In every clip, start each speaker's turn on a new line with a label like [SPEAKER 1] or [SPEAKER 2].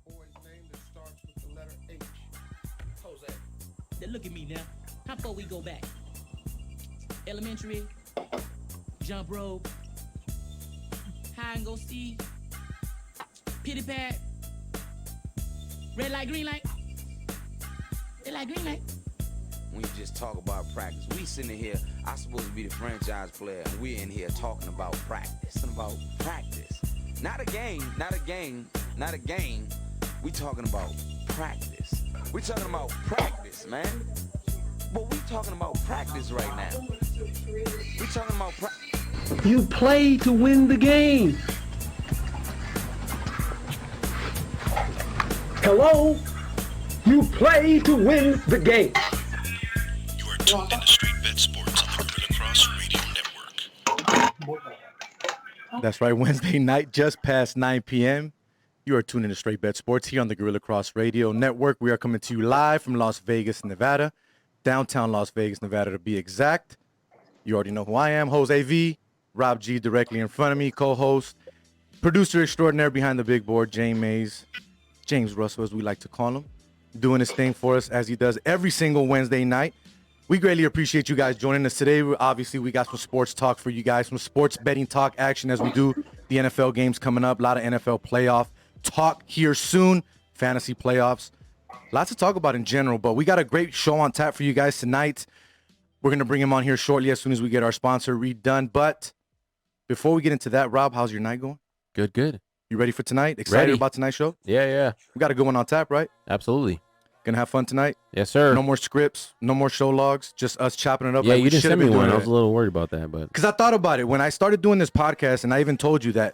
[SPEAKER 1] boy's name that starts with the letter H.
[SPEAKER 2] Jose. Then look at me now. How far we go back? Elementary, jump rope, hide and go see, pity pad, red light, green light, red light, green light.
[SPEAKER 3] When you just talk about practice, we sitting here, I'm supposed to be the franchise player, and we're in here talking about practice. Talking about practice. Not a game, not a game, not a game. We talking about practice. We talking about practice, man. But we talking about practice right now. We talking about practice.
[SPEAKER 4] You play to win the game. Hello? You play to win the game.
[SPEAKER 5] You are tuned into Straight Bet Sports on the Guerilla Cross Radio Network.
[SPEAKER 6] That's right, Wednesday night, just past 9 p.m. You are tuned into Straight Bet Sports here on the Guerilla Cross Radio Network. We are coming to you live from Las Vegas, Nevada, downtown Las Vegas, Nevada to be exact. You already know who I am, Jose V, Rob G directly in front of me, co-host, producer extraordinaire behind the big board, James Russell, as we like to call him, doing his thing for us as he does every single Wednesday night. We greatly appreciate you guys joining us today. Obviously, we got some sports talk for you guys, some sports betting talk action as we do. The NFL games coming up, a lot of NFL playoff talk here soon, fantasy playoffs. Lots to talk about in general, but we got a great show on tap for you guys tonight. We're going to bring him on here shortly as soon as we get our sponsor redone. But before we get into that, Rob, how's your night going?
[SPEAKER 7] Good.
[SPEAKER 6] You ready for tonight? Excited about tonight's show?
[SPEAKER 7] Yeah.
[SPEAKER 6] We got a good one on tap, right?
[SPEAKER 7] Absolutely.
[SPEAKER 6] Gonna have fun tonight?
[SPEAKER 7] Yes, sir.
[SPEAKER 6] No more scripts, no more show logs, just us chopping it up.
[SPEAKER 7] Yeah,
[SPEAKER 6] like
[SPEAKER 7] you didn't send me one. I was
[SPEAKER 6] it.
[SPEAKER 7] a little worried about that, but
[SPEAKER 6] Because I thought about it when I started doing this podcast, and I even told you that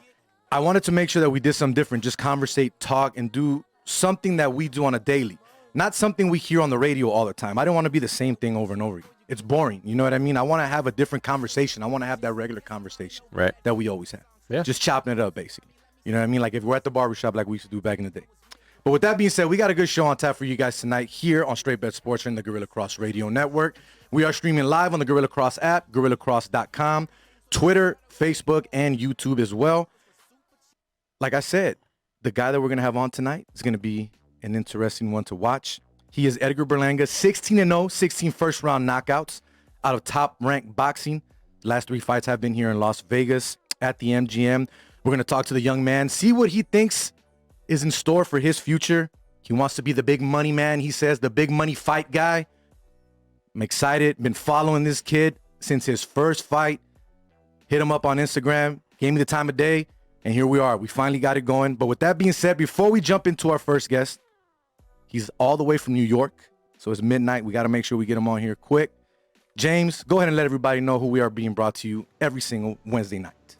[SPEAKER 6] I wanted to make sure that we did something different, just conversate, talk, and do something that we do on a daily, not something we hear on the radio all the time. I didn't want to be the same thing over and over again. It's boring. You know what I mean? I want to have a different conversation. I want to have that regular conversation that we always have.
[SPEAKER 7] Yeah.
[SPEAKER 6] Just chopping it up, basically. You know what I mean? Like if we're at the barbershop like we used to do back in the day. But with that being said, we got a good show on tap for you guys tonight here on Straight Bet Sports and the Guerilla Cross Radio Network. We are streaming live on the Guerilla Cross app, GuerillaCross.com, Twitter, Facebook, and YouTube as well. Like I said, the guy that we're going to have on tonight is going to be an interesting one to watch. He is Edgar Berlanga, 16-0, 16 first-round knockouts out of top-ranked boxing. Last 3 fights have been here in Las Vegas at the MGM. We're going to talk to the young man, see what he thinks is in store for his future. He wants to be the big money man, he says, the big money fight guy. I'm excited. Been following this kid since his first fight. Hit him up on Instagram, gave me the time of day, and here we are. We finally got it going. But with that being said, before we jump into our first guest, he's all the way from New York, so it's midnight. We got to make sure we get him on here quick. James, go ahead and let everybody know who we are being brought to you every single Wednesday night.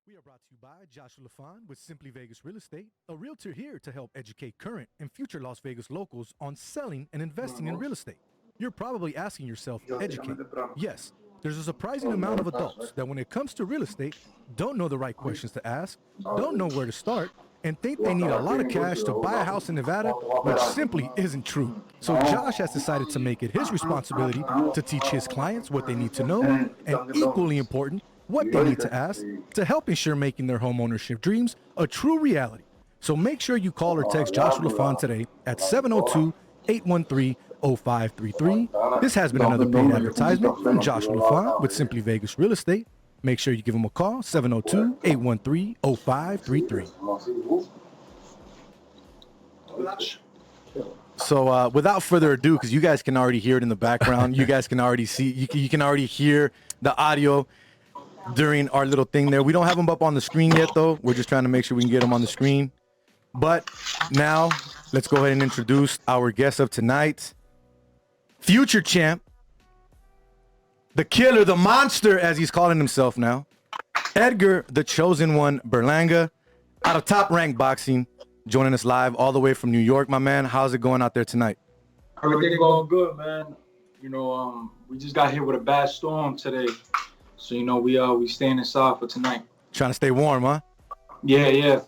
[SPEAKER 6] We are brought to you by Joshua Lafond with Simply Vegas Real Estate, a realtor here to help educate current and future Las Vegas locals on selling and investing in real estate. You're probably asking yourself, educate. Yes, there's a surprising amount of adults that when it comes to real estate, don't know the right questions to ask, don't know where to start, and think they need a lot of cash to buy a house in Nevada, which simply isn't true. So Josh has decided to make it his responsibility to teach his clients what they need to know, and equally important, what they need to ask to help ensure making their home ownership dreams a true reality. So make sure you call or text Joshua Lafond today at 702-813-0533. This has been another paid advertisement from Joshua Lafond with Simply Vegas Real Estate. Make sure you give him a call, 702-813-0533. So without further ado, because you guys can already hear it in the background, you guys can already see, you can already hear the audio during our little thing there. We don't have them up on the screen yet, though. We're just trying to make sure we can get them on the screen. But now, let's go ahead and introduce our guest of tonight, future champ, the killer, the monster, as he's calling himself now, Edgar, the chosen one, Berlanga, out of top-ranked boxing, joining us live all the way from New York, my man. How's it going out there tonight?
[SPEAKER 8] Everything going good, man. You know, we just got hit with a bad storm today, so you know we staying inside for tonight.
[SPEAKER 6] Trying to stay warm, huh?
[SPEAKER 8] Yeah.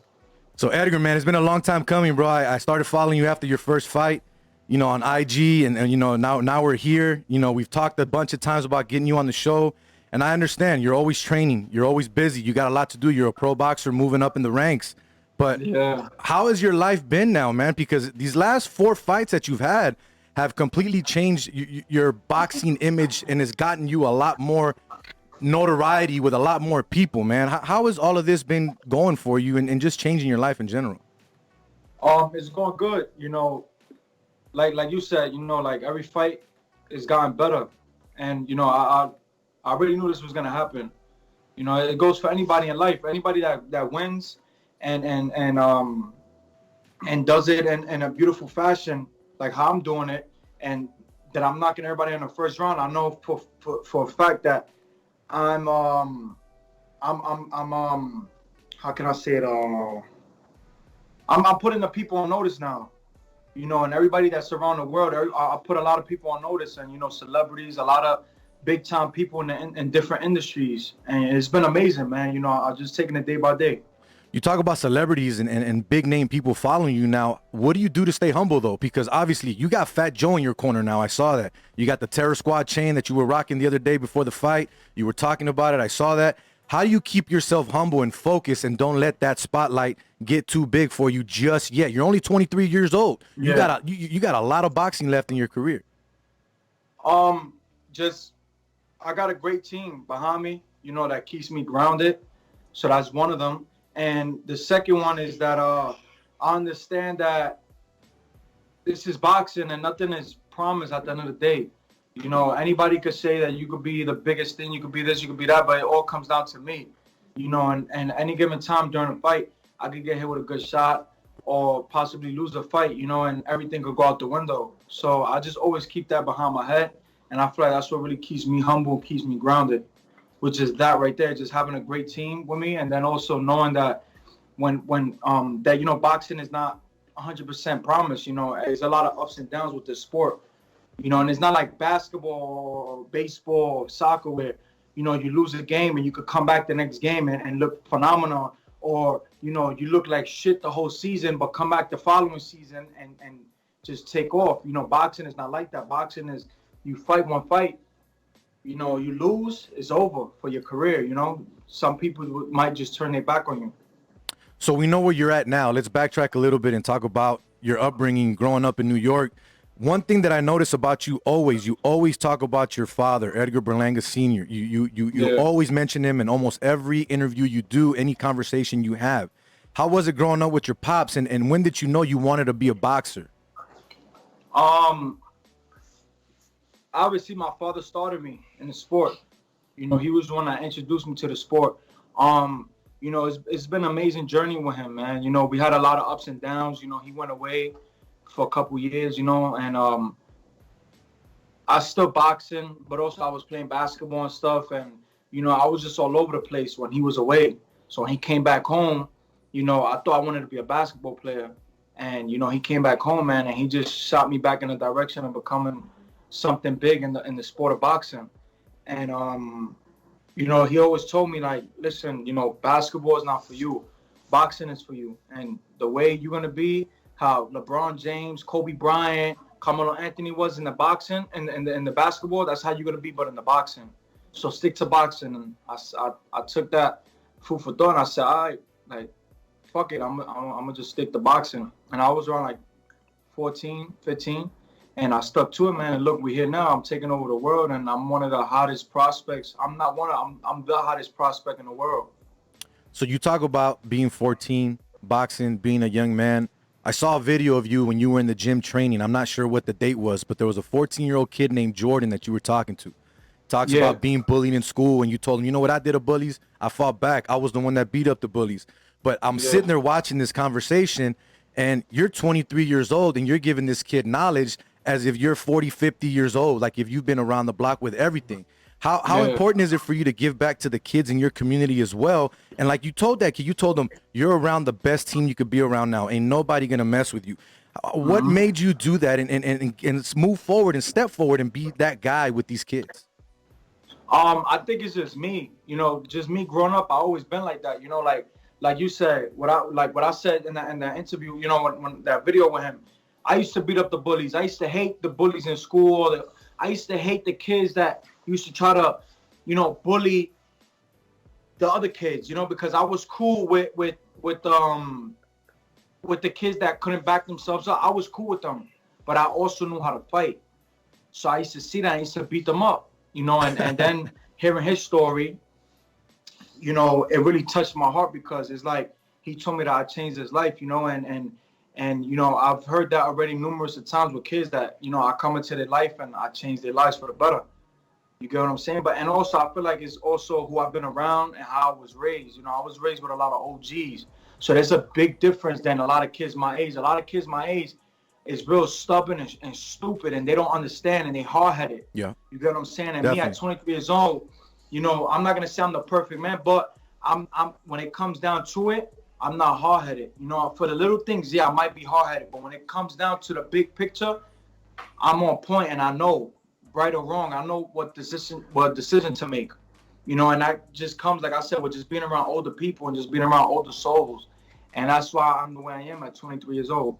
[SPEAKER 6] So Edgar, man, it's been a long time coming, bro. I started following you after your first fight, you know, on IG, and you know, now we're here. You know, we've talked a bunch of times about getting you on the show, and I understand you're always training, you're always busy, you got a lot to do. You're a pro boxer moving up in the ranks. But
[SPEAKER 8] Yeah.
[SPEAKER 6] how has your life been now, man? Because these last 4 fights that you've had have completely changed your boxing image, and has gotten you a lot more notoriety with a lot more people, man. How has all of this been going for you, and just changing your life in general?
[SPEAKER 8] It's going good. You know, like you said, you know, like every fight has gotten better, and you know, I really knew this was gonna happen. You know, it goes for anybody in life. Anybody that wins and does it in a beautiful fashion, like how I'm doing it, and that I'm knocking everybody in the first round. I know for a fact that I'm how can I say it? I'm putting the people on notice now. You know, and everybody that's around the world, I put a lot of people on notice, and you know, celebrities, a lot of big time people in different industries, and it's been amazing, man. You know, I'm just taking it day by day.
[SPEAKER 6] You talk about celebrities and big name people following you now. What do you do to stay humble, though? Because obviously you got Fat Joe in your corner now. I saw that. You got the Terror Squad chain that you were rocking the other day before the fight. You were talking about it. I saw that. How do you keep yourself humble and focused, and don't let that spotlight get too big for you just yet? You're only 23 years old. You got a lot of boxing left in your career.
[SPEAKER 8] Just I got a great team behind me, you know, that keeps me grounded. So that's one of them. And the second one is that I understand that this is boxing and nothing is promised at the end of the day. You know, anybody could say that you could be the biggest thing, you could be this, you could be that, but it all comes down to me. You know, and any given time during a fight, I could get hit with a good shot or possibly lose a fight, you know, and everything could go out the window. So I just always keep that behind my head. And I feel like that's what really keeps me humble, keeps me grounded, which is that right there, just having a great team with me. And then also knowing that when that, you know, boxing is not 100% promise, you know, there's a lot of ups and downs with this sport, you know, and it's not like basketball or baseball or soccer where, you know, you lose a game and you could come back the next game and look phenomenal, or, you know, you look like shit the whole season, but come back the following season and just take off. You know, boxing is not like that. Boxing is, you fight one fight, you know, you lose, it's over for your career, you know. Some people might just turn their back on you.
[SPEAKER 6] So we know where you're at now. Let's backtrack a little bit and talk about your upbringing growing up in New York. One thing that I notice about you always talk about your father, Edgar Berlanga Sr. You always mention him in almost every interview you do, any conversation you have. How was it growing up with your pops, and when did you know you wanted to be a boxer?
[SPEAKER 8] Obviously, my father started me in the sport. You know, he was the one that introduced me to the sport. You know, it's been an amazing journey with him, man. You know, we had a lot of ups and downs. You know, he went away for a couple years, you know, and I still boxing, but also I was playing basketball and stuff. And, you know, I was just all over the place when he was away. So when he came back home, you know, I thought I wanted to be a basketball player. And, you know, he came back home, man, and he just shot me back in the direction of becoming something big in the sport of boxing. And you know, he always told me, like, listen, you know, basketball is not for you, boxing is for you. And the way you're gonna be, how LeBron James, Kobe Bryant, Carmelo Anthony was in the boxing and in the basketball, that's how you're gonna be, but in the boxing. So stick to boxing. And I took that food for thought, and I said, all right, like, fuck it, I'm gonna just stick to boxing. And I was around like 14, 15. And I stuck to it, man. And look, we're here now. I'm taking over the world, and I'm one of the hottest prospects. I'm the hottest prospect in the world.
[SPEAKER 6] So you talk about being 14, boxing, being a young man. I saw a video of you when you were in the gym training. I'm not sure what the date was, but there was a 14-year-old kid named Jordan that you were talking to. Talks about being bullied in school, and you told him, you know what I did to bullies? I fought back. I was the one that beat up the bullies. But I'm sitting there watching this conversation, and you're 23 years old, and you're giving this kid knowledge as if you're 40, 50 years old, like if you've been around the block with everything. How important is it for you to give back to the kids in your community as well? And like you told that kid, you told them, you're around the best team you could be around now. Ain't nobody going to mess with you. What made you do that and move forward and step forward and be that guy with these kids?
[SPEAKER 8] I think it's just me, you know, just me growing up. I always been like that, you know, like you said, what I said in that interview, you know, when that video with him. I used to beat up the bullies. I used to hate the bullies in school. I used to hate the kids that used to try to, you know, bully the other kids, you know, because I was cool with with the kids that couldn't back themselves up. I was cool with them, but I also knew how to fight. So I used to see that. I used to beat them up, you know, and then hearing his story, you know, it really touched my heart because it's like he told me that I changed his life, you know, and you know, I've heard that already numerous of times with kids that, you know, I come into their life and I change their lives for the better. You get what I'm saying? But, and also I feel like it's also who I've been around and how I was raised. You know, I was raised with a lot of OGs. So there's a big difference than a lot of kids my age. A lot of kids my age is real stubborn and stupid, and they don't understand, and they hard-headed.
[SPEAKER 6] Yeah.
[SPEAKER 8] You get what I'm saying? And
[SPEAKER 6] Definitely.
[SPEAKER 8] me at 23 years old, you know, I'm not going to say I'm the perfect man, but I'm when it comes down to it, I'm not hard-headed. You know, for the little things, yeah, I might be hard-headed, but when it comes down to the big picture, I'm on point, and I know right or wrong. I know what decision to make. You know, and that just comes, like I said, with just being around older people and just being around older souls. And that's why I'm the way I am at 23 years old.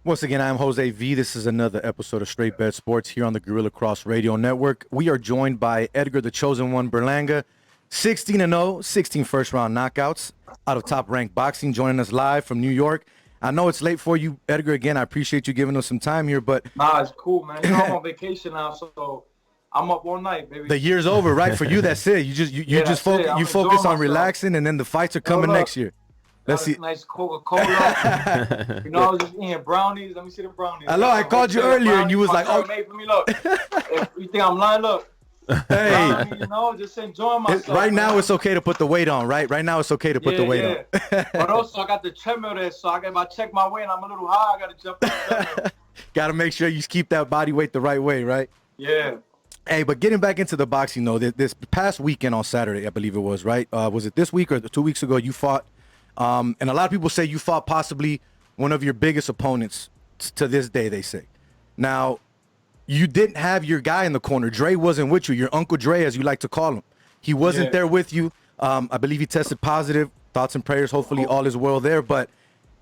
[SPEAKER 6] Once again, I'm Jose V. This is another episode of Straight Bet Sports here on the Guerilla Cross Radio Network. We are joined by Edgar, the Chosen One Berlanga, 16-0, 16 first-round knockouts out of Top Rank Boxing, joining us live from New York. I know it's late for you, Edgar. Again, I appreciate you giving us some time here, but
[SPEAKER 8] nah, it's cool, man. You know, I'm on vacation now, so I'm up all night, baby.
[SPEAKER 6] the year's over, right? For you, that's it. You just focus. You focus on relaxing, and then the fights are coming next year. Let's see.
[SPEAKER 8] Nice Coca-Cola. You know, I was just eating brownies. Let me see the brownies.
[SPEAKER 6] Hello, I called you earlier, and you was like,
[SPEAKER 8] "Oh, made for me, look." If you think I'm lying? Look.
[SPEAKER 6] Hey,
[SPEAKER 8] brownies, you know, just enjoying myself.
[SPEAKER 6] right now it's okay to put the weight on, right? Right now it's okay to put the weight on.
[SPEAKER 8] But also I got the treadmill there, so if I check my weight and I'm a little high, I gotta jump on the treadmill.
[SPEAKER 6] Got to make sure you keep that body weight the right way, right?
[SPEAKER 8] Yeah.
[SPEAKER 6] Hey, but getting back into the boxing though, this past weekend on Saturday, I believe it was, right? Was it this week or 2 weeks ago? You fought, and a lot of people say you fought possibly one of your biggest opponents to this day. They say. Now, you didn't have your guy in the corner. Dre wasn't with you. Your Uncle Dre, as you like to call him, he wasn't there with you. I believe he tested positive. Thoughts and prayers. Hopefully, all is well there. But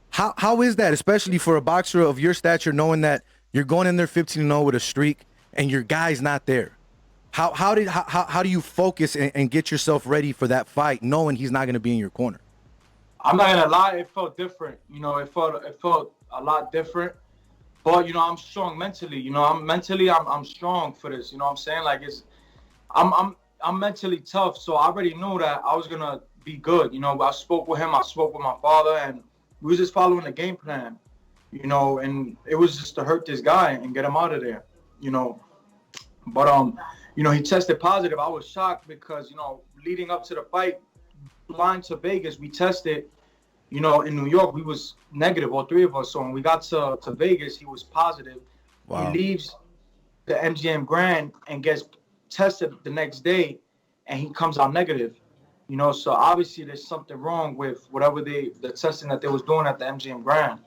[SPEAKER 6] how is that, especially for a boxer of your stature, knowing that you're going in there 15-0 with a streak and your guy's not there? How do you focus and get yourself ready for that fight, knowing he's not going to be in your corner?
[SPEAKER 8] I'm not gonna lie, it felt different. You know, it felt a lot different. But you know, I'm strong mentally. You know, I'm strong for this. You know what I'm saying? Like I'm mentally tough. So I already knew that I was gonna be good. You know, I spoke with him. I spoke with my father, and we was just following the game plan. You know, and it was just to hurt this guy and get him out of there. You know, but you know, he tested positive. I was shocked because, you know, leading up to the fight, flying to Vegas, we tested. You know, in New York, we was negative, all three of us. So when we got to Vegas, he was positive. Wow. He leaves the MGM Grand and gets tested the next day, and he comes out negative. You know, so obviously there's something wrong with whatever the testing that they was doing at the MGM Grand.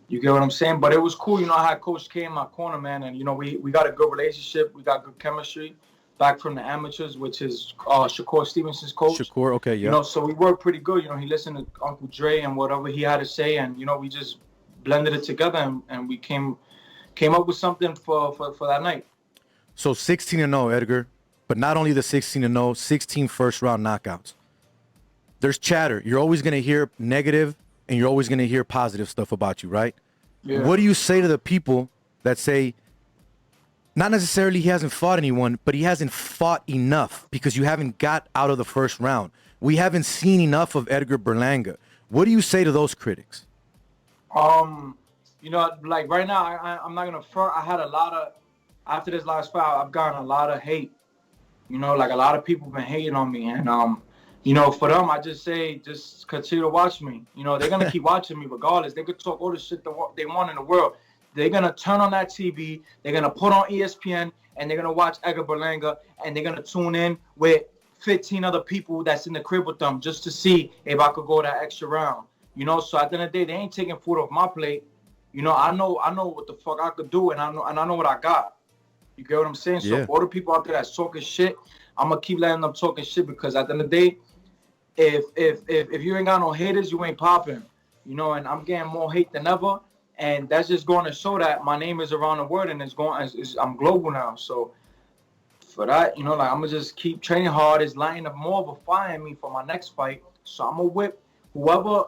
[SPEAKER 8] You get what I'm saying? But it was cool. You know, I had Coach K in my corner, man, and, you know, we got a good relationship. We got good chemistry. Back from the amateurs, which is Shakur Stevenson's coach. Shakur, okay, yeah. You know, so we worked pretty good. You know, he listened to Uncle Dre and whatever he had to say, and, you know, we just blended it together, and we came up with something for that night.
[SPEAKER 6] So 16-0, Edgar, but not only the 16-0, 16 first-round knockouts. There's chatter. You're always going to hear negative, and you're always going to hear positive stuff about you, right? Yeah. What do you say to the people that say, not necessarily he hasn't fought anyone, but he hasn't fought enough because you haven't got out of the first round? We haven't seen enough of Edgar Berlanga. What do you say to those critics?
[SPEAKER 8] You know, like right now, I'm not gonna front. I had a lot of, after this last fight, I've gotten a lot of hate. You know, like a lot of people been hating on me, and you know, for them, I just say, just continue to watch me. You know, they're gonna keep watching me regardless. They could talk all the shit they want in the world. They're going to turn on that TV, they're going to put on ESPN, and they're going to watch Edgar Berlanga, and they're going to tune in with 15 other people that's in the crib with them just to see if I could go that extra round. You know, so at the end of the day, they ain't taking food off my plate. You know, I know what the fuck I could do, and I know what I got. You get what I'm saying? Yeah. So for all the people out there that's talking shit, I'm going to keep letting them talking shit, because at the end of the day, if you ain't got no haters, you ain't popping. You know, and I'm getting more hate than ever. And that's just going to show that my name is around the world, and I'm global now. So for that, you know, like, I'm going to just keep training hard. It's lining up more of a fire in me for my next fight. So I'm going to whip whoever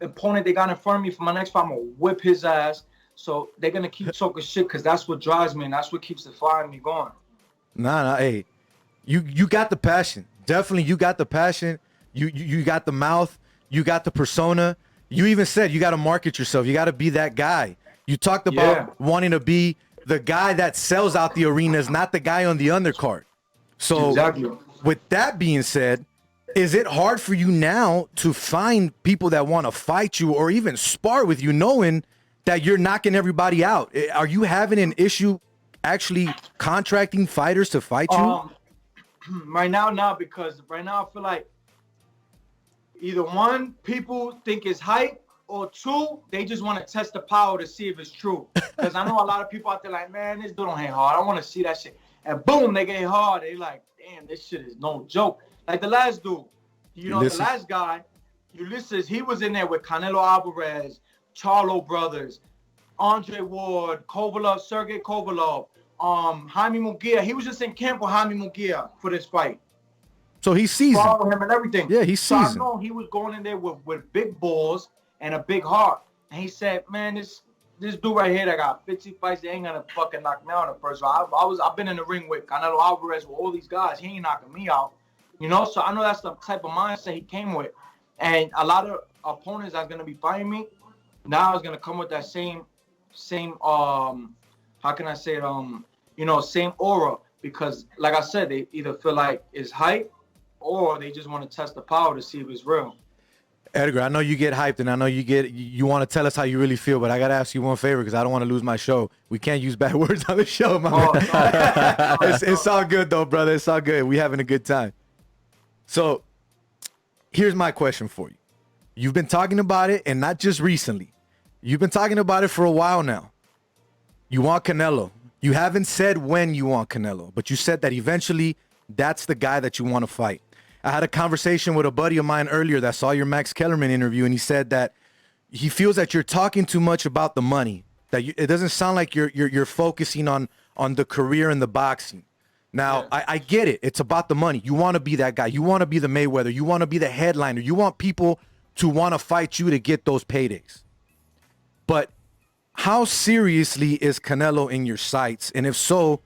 [SPEAKER 8] opponent they got in front of me for my next fight, I'm gonna whip his ass. So they're gonna keep talking shit because that's what drives me and that's what keeps the fire in me going.
[SPEAKER 6] Nah, hey, you got the passion. Definitely, you got the passion. You got the mouth. You got the persona. You even said you got to market yourself. You got to be that guy. You talked about wanting to be the guy that sells out the arenas, not the guy on the undercard. So with that being said, is it hard for you now to find people that want to fight you or even spar with you, knowing that you're knocking everybody out? Are you having an issue actually contracting fighters to fight you?
[SPEAKER 8] Right now, because right now I feel like either one, people think it's hype, or two, they just want to test the power to see if it's true. Because I know a lot of people out there like, man, this dude don't hit hard. I want to see that shit. And boom, they get hard. They like, damn, this shit is no joke. Like the last dude, the last guy, Ulysses, he was in there with Canelo Alvarez, Charlo brothers, Andre Ward, Kovalov, Sergey Kovalov, Jaime Munguia. He was just in camp with Jaime Munguia for this fight.
[SPEAKER 6] So he's seasoned.
[SPEAKER 8] Follow him and everything.
[SPEAKER 6] Yeah, he's seasoned.
[SPEAKER 8] So I know he was going in there with big balls and a big heart. And he said, man, this dude right here that got 50 fights, they ain't gonna fucking knock me out in the first round. I've been in the ring with Canelo Alvarez with all these guys. He ain't knocking me out. You know, so I know that's the type of mindset he came with. And a lot of opponents that's gonna be fighting me now is gonna come with that same how can I say it, same aura. Because like I said, they either feel like it's hype or they just want to test the power to see if it's real.
[SPEAKER 6] Edgar, I know you get hyped and I know you want to tell us how you really feel, but I got to ask you one favor because I don't want to lose my show. We can't use bad words on the show, my man. It's all good, though, brother. It's all good. We having a good time. So here's my question for you. You've been talking about it, and not just recently. You've been talking about it for a while now. You want Canelo. You haven't said when you want Canelo, but you said that eventually that's the guy that you want to fight. I had a conversation with a buddy of mine earlier that saw your Max Kellerman interview, and he said that he feels that you're talking too much about the money. That it doesn't sound like you're focusing on the career and the boxing. Now, yeah. I get it. It's about the money. You want to be that guy. You want to be the Mayweather. You want to be the headliner. You want people to want to fight you to get those paydays. But how seriously is Canelo in your sights? And if so,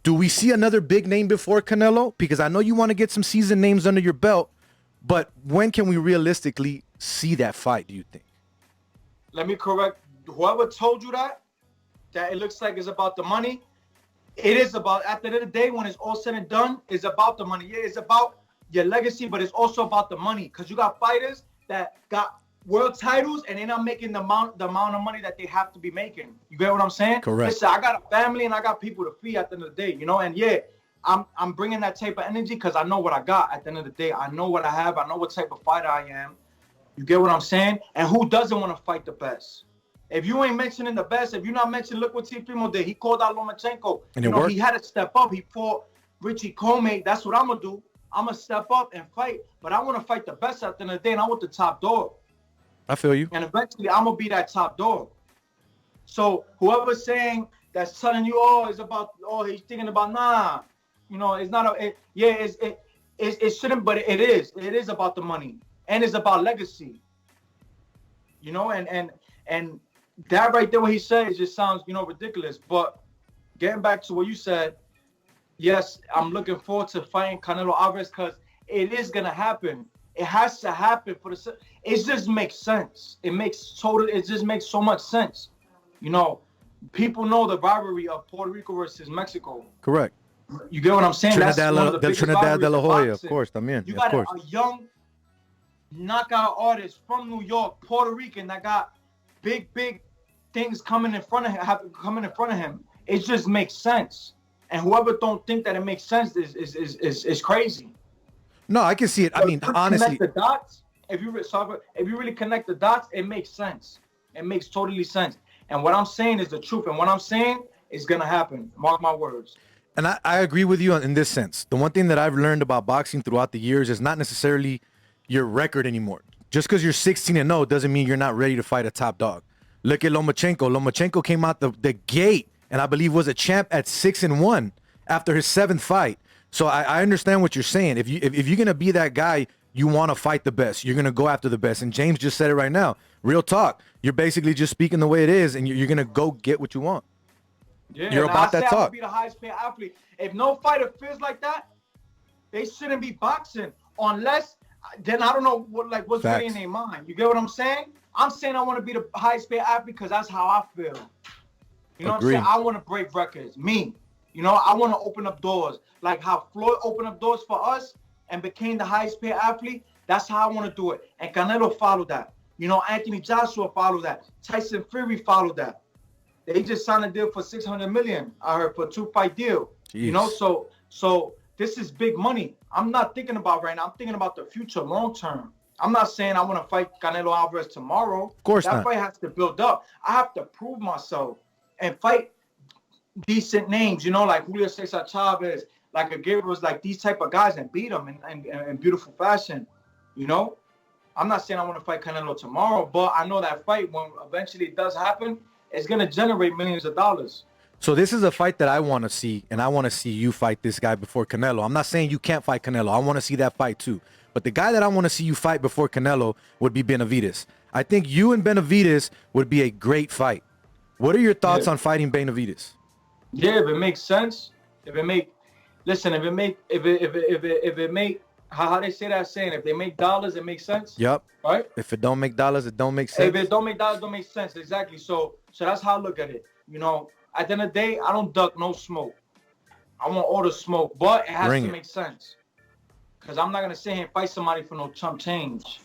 [SPEAKER 6] do we see another big name before Canelo? Because I know you want to get some seasoned names under your belt, but when can we realistically see that fight, do you think?
[SPEAKER 8] Let me correct. Whoever told you that it looks like it's about the money, it is about, at the end of the day, when it's all said and done, it's about the money. Yeah, it's about your legacy, but it's also about the money. Because you got fighters that got world titles and they're not making the amount of money that they have to be making. You get what I'm saying?
[SPEAKER 6] Correct.
[SPEAKER 8] Listen, I got a family and I got people to feed at the end of the day, and yeah, I'm bringing that type of energy because I know what I got at the end of the day. I know what I have. I know what type of fighter I am. You get what I'm saying? And who doesn't want to fight the best? If you ain't mentioning the best, if you're not mentioning, look what Teofimo did. He called out Lomachenko.
[SPEAKER 6] And it worked.
[SPEAKER 8] He had to step up. He fought Richie Comey. That's what I'm going to do. I'm going to step up and fight. But I want to fight the best at the end of the day, and I want the top dog.
[SPEAKER 6] I feel you.
[SPEAKER 8] And eventually, I'm going to be that top dog. So whoever's saying that's telling you, he's thinking about, nah. It's not it shouldn't, but it is. It is about the money. And it's about legacy. And that right there, what he said, it just sounds, ridiculous. But getting back to what you said, yes, I'm looking forward to fighting Canelo Alvarez because it is gonna happen. It has to happen it just makes sense. It just makes so much sense. People know the rivalry of Puerto Rico versus Mexico.
[SPEAKER 6] Correct.
[SPEAKER 8] You get what I'm saying?
[SPEAKER 6] Trinidad,
[SPEAKER 8] That's one of the biggest
[SPEAKER 6] Trinidad de la Hoya,
[SPEAKER 8] boxing.
[SPEAKER 6] of course, también.
[SPEAKER 8] You got a young knockout artist from New York, Puerto Rican, that got big things coming in front of him. It just makes sense. And whoever don't think that it makes sense is crazy.
[SPEAKER 6] No, I can see it. I mean, honestly,
[SPEAKER 8] connect the dots. If you really connect the dots, it makes sense. It makes totally sense. And what I'm saying is the truth. And what I'm saying is gonna happen. Mark my words.
[SPEAKER 6] And I agree with you in this sense. The one thing that I've learned about boxing throughout the years is not necessarily your record anymore. Just because you're 16-0 doesn't mean you're not ready to fight a top dog. Look at Lomachenko. Lomachenko came out the gate and I believe was a champ at 6-1 after his 7th fight. So I understand what you're saying. If you're gonna be that guy, You want to fight the best. You're going to go after the best. And James just said it right now. Real talk. You're basically just speaking the way it is, and you're going to go get what you want.
[SPEAKER 8] Yeah,
[SPEAKER 6] You're about that
[SPEAKER 8] I
[SPEAKER 6] talk.
[SPEAKER 8] would be the highest paid athlete. If no fighter feels like that, they shouldn't be boxing unless. Then I don't know what's really in their mind. You get what I'm saying? I'm saying I want to be the highest paid athlete because that's how I feel. You know what I'm saying? I want to break records. Me. You know, I want to open up doors. Like how Floyd opened up doors for us and became the highest paid athlete. That's how I want to do it. And Canelo followed that. You know, Anthony Joshua followed that. Tyson Fury followed that. They just signed a deal for $600 million. I heard for a 2-fight deal. Jeez. You know, so this is big money. I'm not thinking about right now. I'm thinking about the future, long term. I'm not saying I want to fight Canelo Alvarez tomorrow. Of
[SPEAKER 6] course not.
[SPEAKER 8] That fight has to build up. I have to prove myself and fight decent names, you know, like Julio Cesar Chavez, like a Guerilla, like these type of guys, and beat them in beautiful fashion, you know. I'm not saying I want to fight Canelo tomorrow, but I know that fight, when eventually it does happen, it's going to generate millions of dollars.
[SPEAKER 6] So this is a fight that I want to see, and I want to see you fight this guy before Canelo. I'm not saying you can't fight Canelo. I want to see that fight too. But the guy that I want to see you fight before Canelo would be Benavidez. I think you and Benavidez would be a great fight. What are your thoughts on fighting Benavidez?
[SPEAKER 8] Yeah, if it makes sense, how they say that saying, if they make dollars, it makes sense.
[SPEAKER 6] Yep.
[SPEAKER 8] Right?
[SPEAKER 6] If it don't make dollars, it don't make sense.
[SPEAKER 8] If it don't make dollars, it don't make sense. Exactly. So that's how I look at it. You know, at the end of the day, I don't duck no smoke. I want all the smoke, but it has to make sense. Because I'm not gonna sit here and fight somebody for no chump change.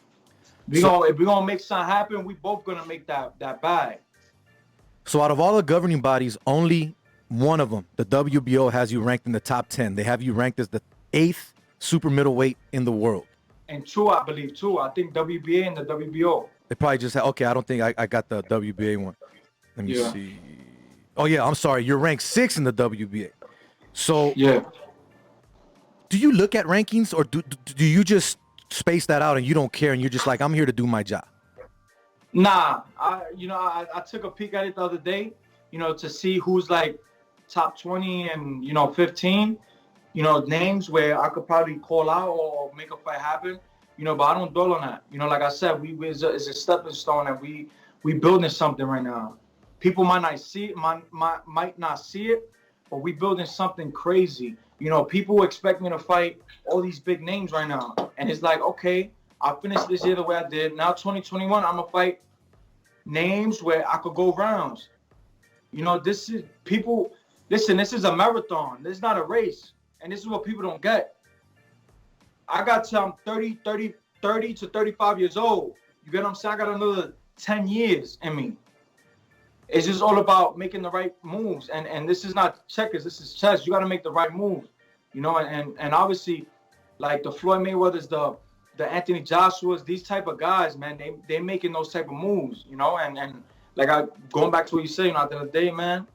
[SPEAKER 8] If we're gonna make something happen, we both gonna make that bag.
[SPEAKER 6] So out of all the governing bodies, only one of them, the WBO, has you ranked in the top 10. They have you ranked as the 8th super middleweight in the world.
[SPEAKER 8] And two, I believe, too. I think WBA and the WBO.
[SPEAKER 6] They probably just had, okay, I don't think I got the WBA one. Let me see. Oh, yeah, I'm sorry. You're ranked 6th in the WBA. So do you look at rankings, or do you just space that out and you don't care and you're just like, I'm here to do my job?
[SPEAKER 8] Nah, I took a peek at it the other day, you know, to see who's like top 20 and, 15, names where I could probably call out or make a fight happen, but I don't dwell on that. Like I said, it's a stepping stone, and we building something right now. People might not see it, might not see it, but we building something crazy. People expect me to fight all these big names right now, and it's like, okay, I finished this year the way I did. Now 2021, I'm gonna fight names where I could go rounds. This is people. Listen, this is a marathon. This is not a race, and this is what people don't get. I got till I'm 30 to 35 years old. You get what I'm saying? I got another 10 years in me. It's just all about making the right moves, and this is not checkers. This is chess. You got to make the right moves, and obviously, like the Floyd Mayweathers, the Anthony Joshuas, these type of guys, man, they making those type of moves, and like going back to what you say, at the end of the day, man,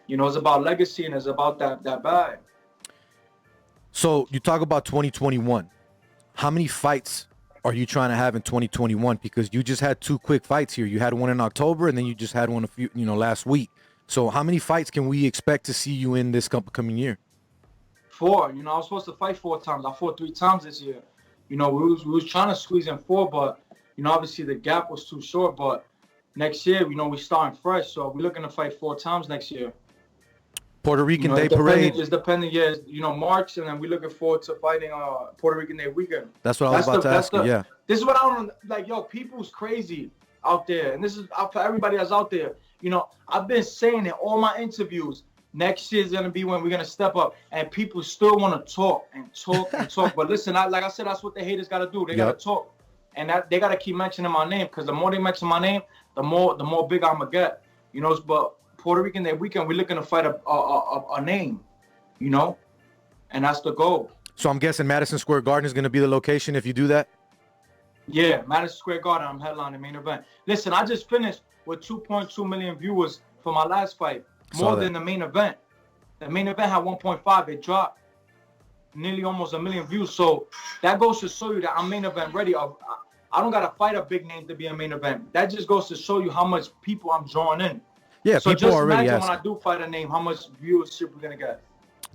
[SPEAKER 8] it's about legacy and it's about that bag.
[SPEAKER 6] So you talk about 2021. How many fights are you trying to have in 2021? Because you just had 2 quick fights here. You had one in October, and then you just had one last week. So how many fights can we expect to see you in this coming year?
[SPEAKER 8] 4. I was supposed to fight 4 times. I fought 3 times this year. We was trying to squeeze in 4, but obviously the gap was too short. But next year, we starting fresh, so we're looking to fight 4 times next year.
[SPEAKER 6] Puerto Rican Day Parade.
[SPEAKER 8] It's depending, March, and then we're looking forward to fighting Puerto Rican Day weekend.
[SPEAKER 6] That's what I was about to ask you, yeah.
[SPEAKER 8] This is what I don't, like, people's crazy out there, and this is for everybody that's out there. I've been saying in all my interviews, next year is going to be when we're going to step up, and people still want to talk and talk and talk. But listen, like I said, that's what the haters got to do. They got to talk, and that they got to keep mentioning my name, because the more they mention my name, the more big I'm going to get. But Puerto Rican Day weekend, we're looking to fight a name, and that's the goal.
[SPEAKER 6] So I'm guessing Madison Square Garden is going to be the location if you do that?
[SPEAKER 8] Yeah, Madison Square Garden, I'm headlining the main event. Listen, I just finished with 2.2 million viewers for my last fight, more than the main event. The main event had 1.5. It dropped nearly almost 1 million views. So that goes to show you that I'm main event ready. I don't got to fight a big name to be a main event. That just goes to show you how much people I'm drawing in.
[SPEAKER 6] Yeah,
[SPEAKER 8] so
[SPEAKER 6] people
[SPEAKER 8] just
[SPEAKER 6] already
[SPEAKER 8] imagine
[SPEAKER 6] asking.
[SPEAKER 8] when I do fight a name, how much viewership we're going to get.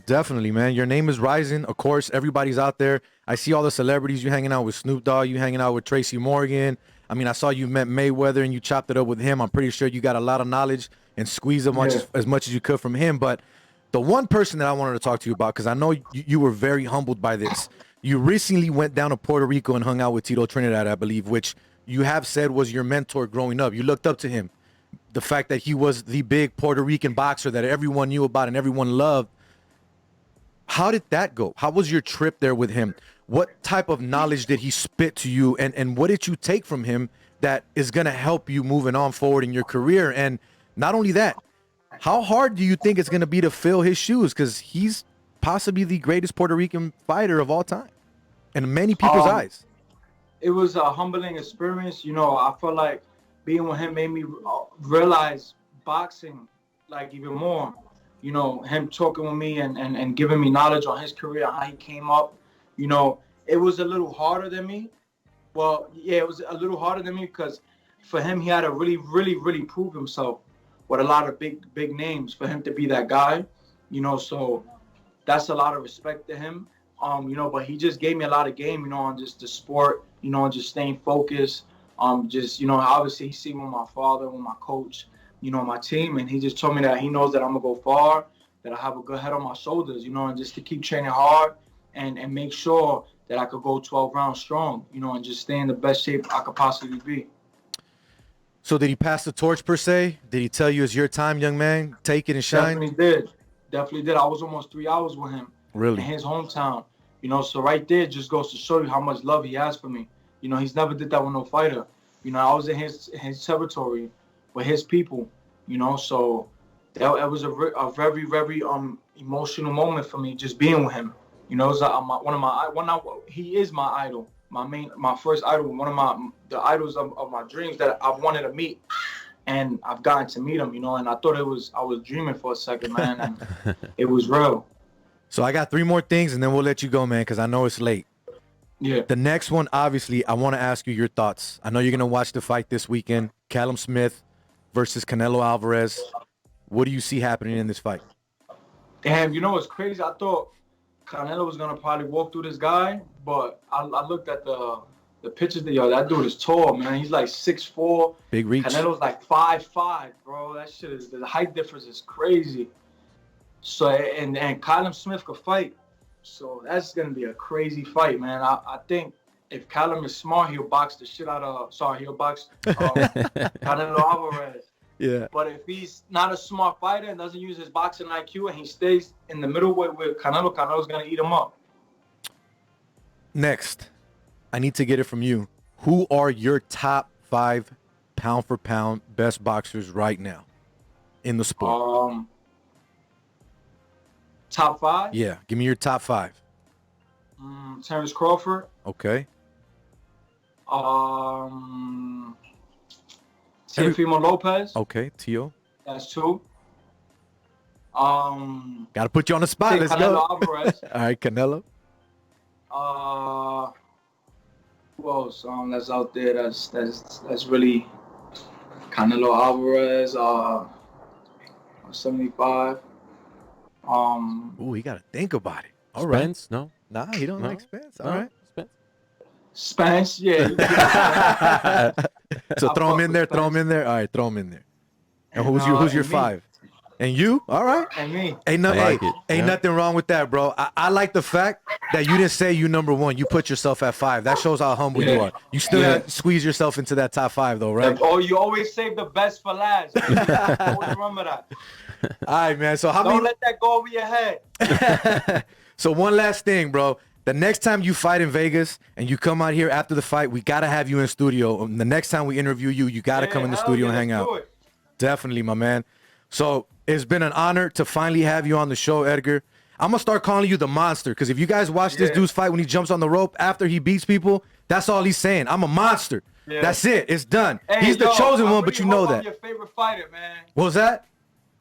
[SPEAKER 6] Definitely, man. Your name is rising. Of course, everybody's out there. I see all the celebrities. You hanging out with Snoop Dogg. You hanging out with Tracy Morgan. I mean, I saw you met Mayweather and you chopped it up with him. I'm pretty sure you got a lot of knowledge and squeezed as much as you could from him. But the one person that I wanted to talk to you about, because I know you were very humbled by this. You recently went down to Puerto Rico and hung out with Tito Trinidad, I believe, which you have said was your mentor growing up. You looked up to him. The fact that he was the big Puerto Rican boxer that everyone knew about and everyone loved. How did that go? How was your trip there with him? What type of knowledge did he spit to you? And what did you take from him that is going to help you moving on forward in your career? And not only that, how hard do you think it's going to be to fill his shoes? Because he's possibly the greatest Puerto Rican fighter of all time in many people's eyes.
[SPEAKER 8] It was a humbling experience. You know, I felt like being with him made me realize boxing like even more. You know, him talking with me and giving me knowledge on his career, how he came up. You know, it was a little harder than me. Well, yeah, it was a little harder than me because for him, he had to really prove himself with a lot of big names for him to be that guy. You know, so that's a lot of respect to him. You know, but he just gave me a lot of game, you know, on just the sport, you know, and just staying focused. Just, you know, obviously he seen with my father, with my coach, you know, my team, and he just told me that he knows that I'm gonna go far, that I have a good head on my shoulders, you know, and just to keep training hard and make sure that I could go 12 rounds strong, you know, and just stay in the best shape I could possibly be.
[SPEAKER 6] So did he pass the torch per se? Did he tell you it's your time, young man? Take it and shine?
[SPEAKER 8] Definitely did. I was almost 3 hours with him.
[SPEAKER 6] Really?
[SPEAKER 8] In his hometown. You know, so right there just goes to show you how much love he has for me. You know, he's never did that with no fighter. You know, I was in his territory with his people, you know, so that was a very emotional moment for me just being with him. You know, it's he is my idol, my first idol, one of the idols of my dreams that I wanted to meet, and I've gotten to meet him, you know, and I thought I was dreaming for a second, man, and it was real.
[SPEAKER 6] So I got 3 more things and then we'll let you go, man, because I know it's late.
[SPEAKER 8] Yeah.
[SPEAKER 6] The next one, obviously, I want to ask you your thoughts. I know you're going to watch the fight this weekend. Callum Smith versus Canelo Alvarez. What do you see happening in this fight?
[SPEAKER 8] Damn, you know what's crazy? I thought Canelo was going to probably walk through this guy, but I looked at the pictures. That dude is tall, man. He's like 6'4".
[SPEAKER 6] Big reach.
[SPEAKER 8] Canelo's like 5'5", bro. That shit is, the height difference is crazy. So, and Callum Smith could fight. So that's going to be a crazy fight, man. I think if Callum is smart, he'll box the shit out of, he'll box Canelo Alvarez.
[SPEAKER 6] Yeah.
[SPEAKER 8] But if he's not a smart fighter and doesn't use his boxing IQ and he stays in the middleweight with Canelo's going to eat him up.
[SPEAKER 6] Next, I need to get it from you. Who are your top 5 pound for pound best boxers right now in the sport?
[SPEAKER 8] Top 5?
[SPEAKER 6] Yeah, give me your top 5.
[SPEAKER 8] Terrence Crawford.
[SPEAKER 6] Okay.
[SPEAKER 8] Teofimo Lopez.
[SPEAKER 6] Okay, Tio.
[SPEAKER 8] That's 2.
[SPEAKER 6] Gotta put you on the spot. Let's
[SPEAKER 8] Canelo
[SPEAKER 6] go.
[SPEAKER 8] Alvarez.
[SPEAKER 6] All right, Canelo.
[SPEAKER 8] Who else? That's out there. That's really Canelo Alvarez. 75.
[SPEAKER 6] Ooh, he gotta think about it. All right.
[SPEAKER 7] Spence? No.
[SPEAKER 6] Nah, he don't like Spence. All right.
[SPEAKER 8] Spence, yeah.
[SPEAKER 6] So throw him in there. Throw him in there. All right, throw him in there. And who's your 5? And you? All right.
[SPEAKER 8] And me.
[SPEAKER 6] Ain't nothing wrong with that, bro. I like the fact that you didn't say you number 1. You put yourself at 5. That shows how humble you are. You still have to squeeze yourself into that top 5, though, right?
[SPEAKER 8] Oh, you always save the best for last. Always remember that.
[SPEAKER 6] All right, man. So
[SPEAKER 8] Don't let that go over your head.
[SPEAKER 6] So one last thing, bro. The next time you fight in Vegas and you come out here after the fight, we got to have you in studio. The next time we interview you, you got to come in the studio and hang out. Definitely, my man. So it's been an honor to finally have you on the show, Edgar. I'm going to start calling you the monster because if you guys watch this dude's fight when he jumps on the rope after he beats people, that's all he's saying. I'm a monster. Yeah. That's it. It's done.
[SPEAKER 8] Hey,
[SPEAKER 6] he's the chosen one, but you know that.
[SPEAKER 8] I'm your favorite fighter, man.
[SPEAKER 6] What was that?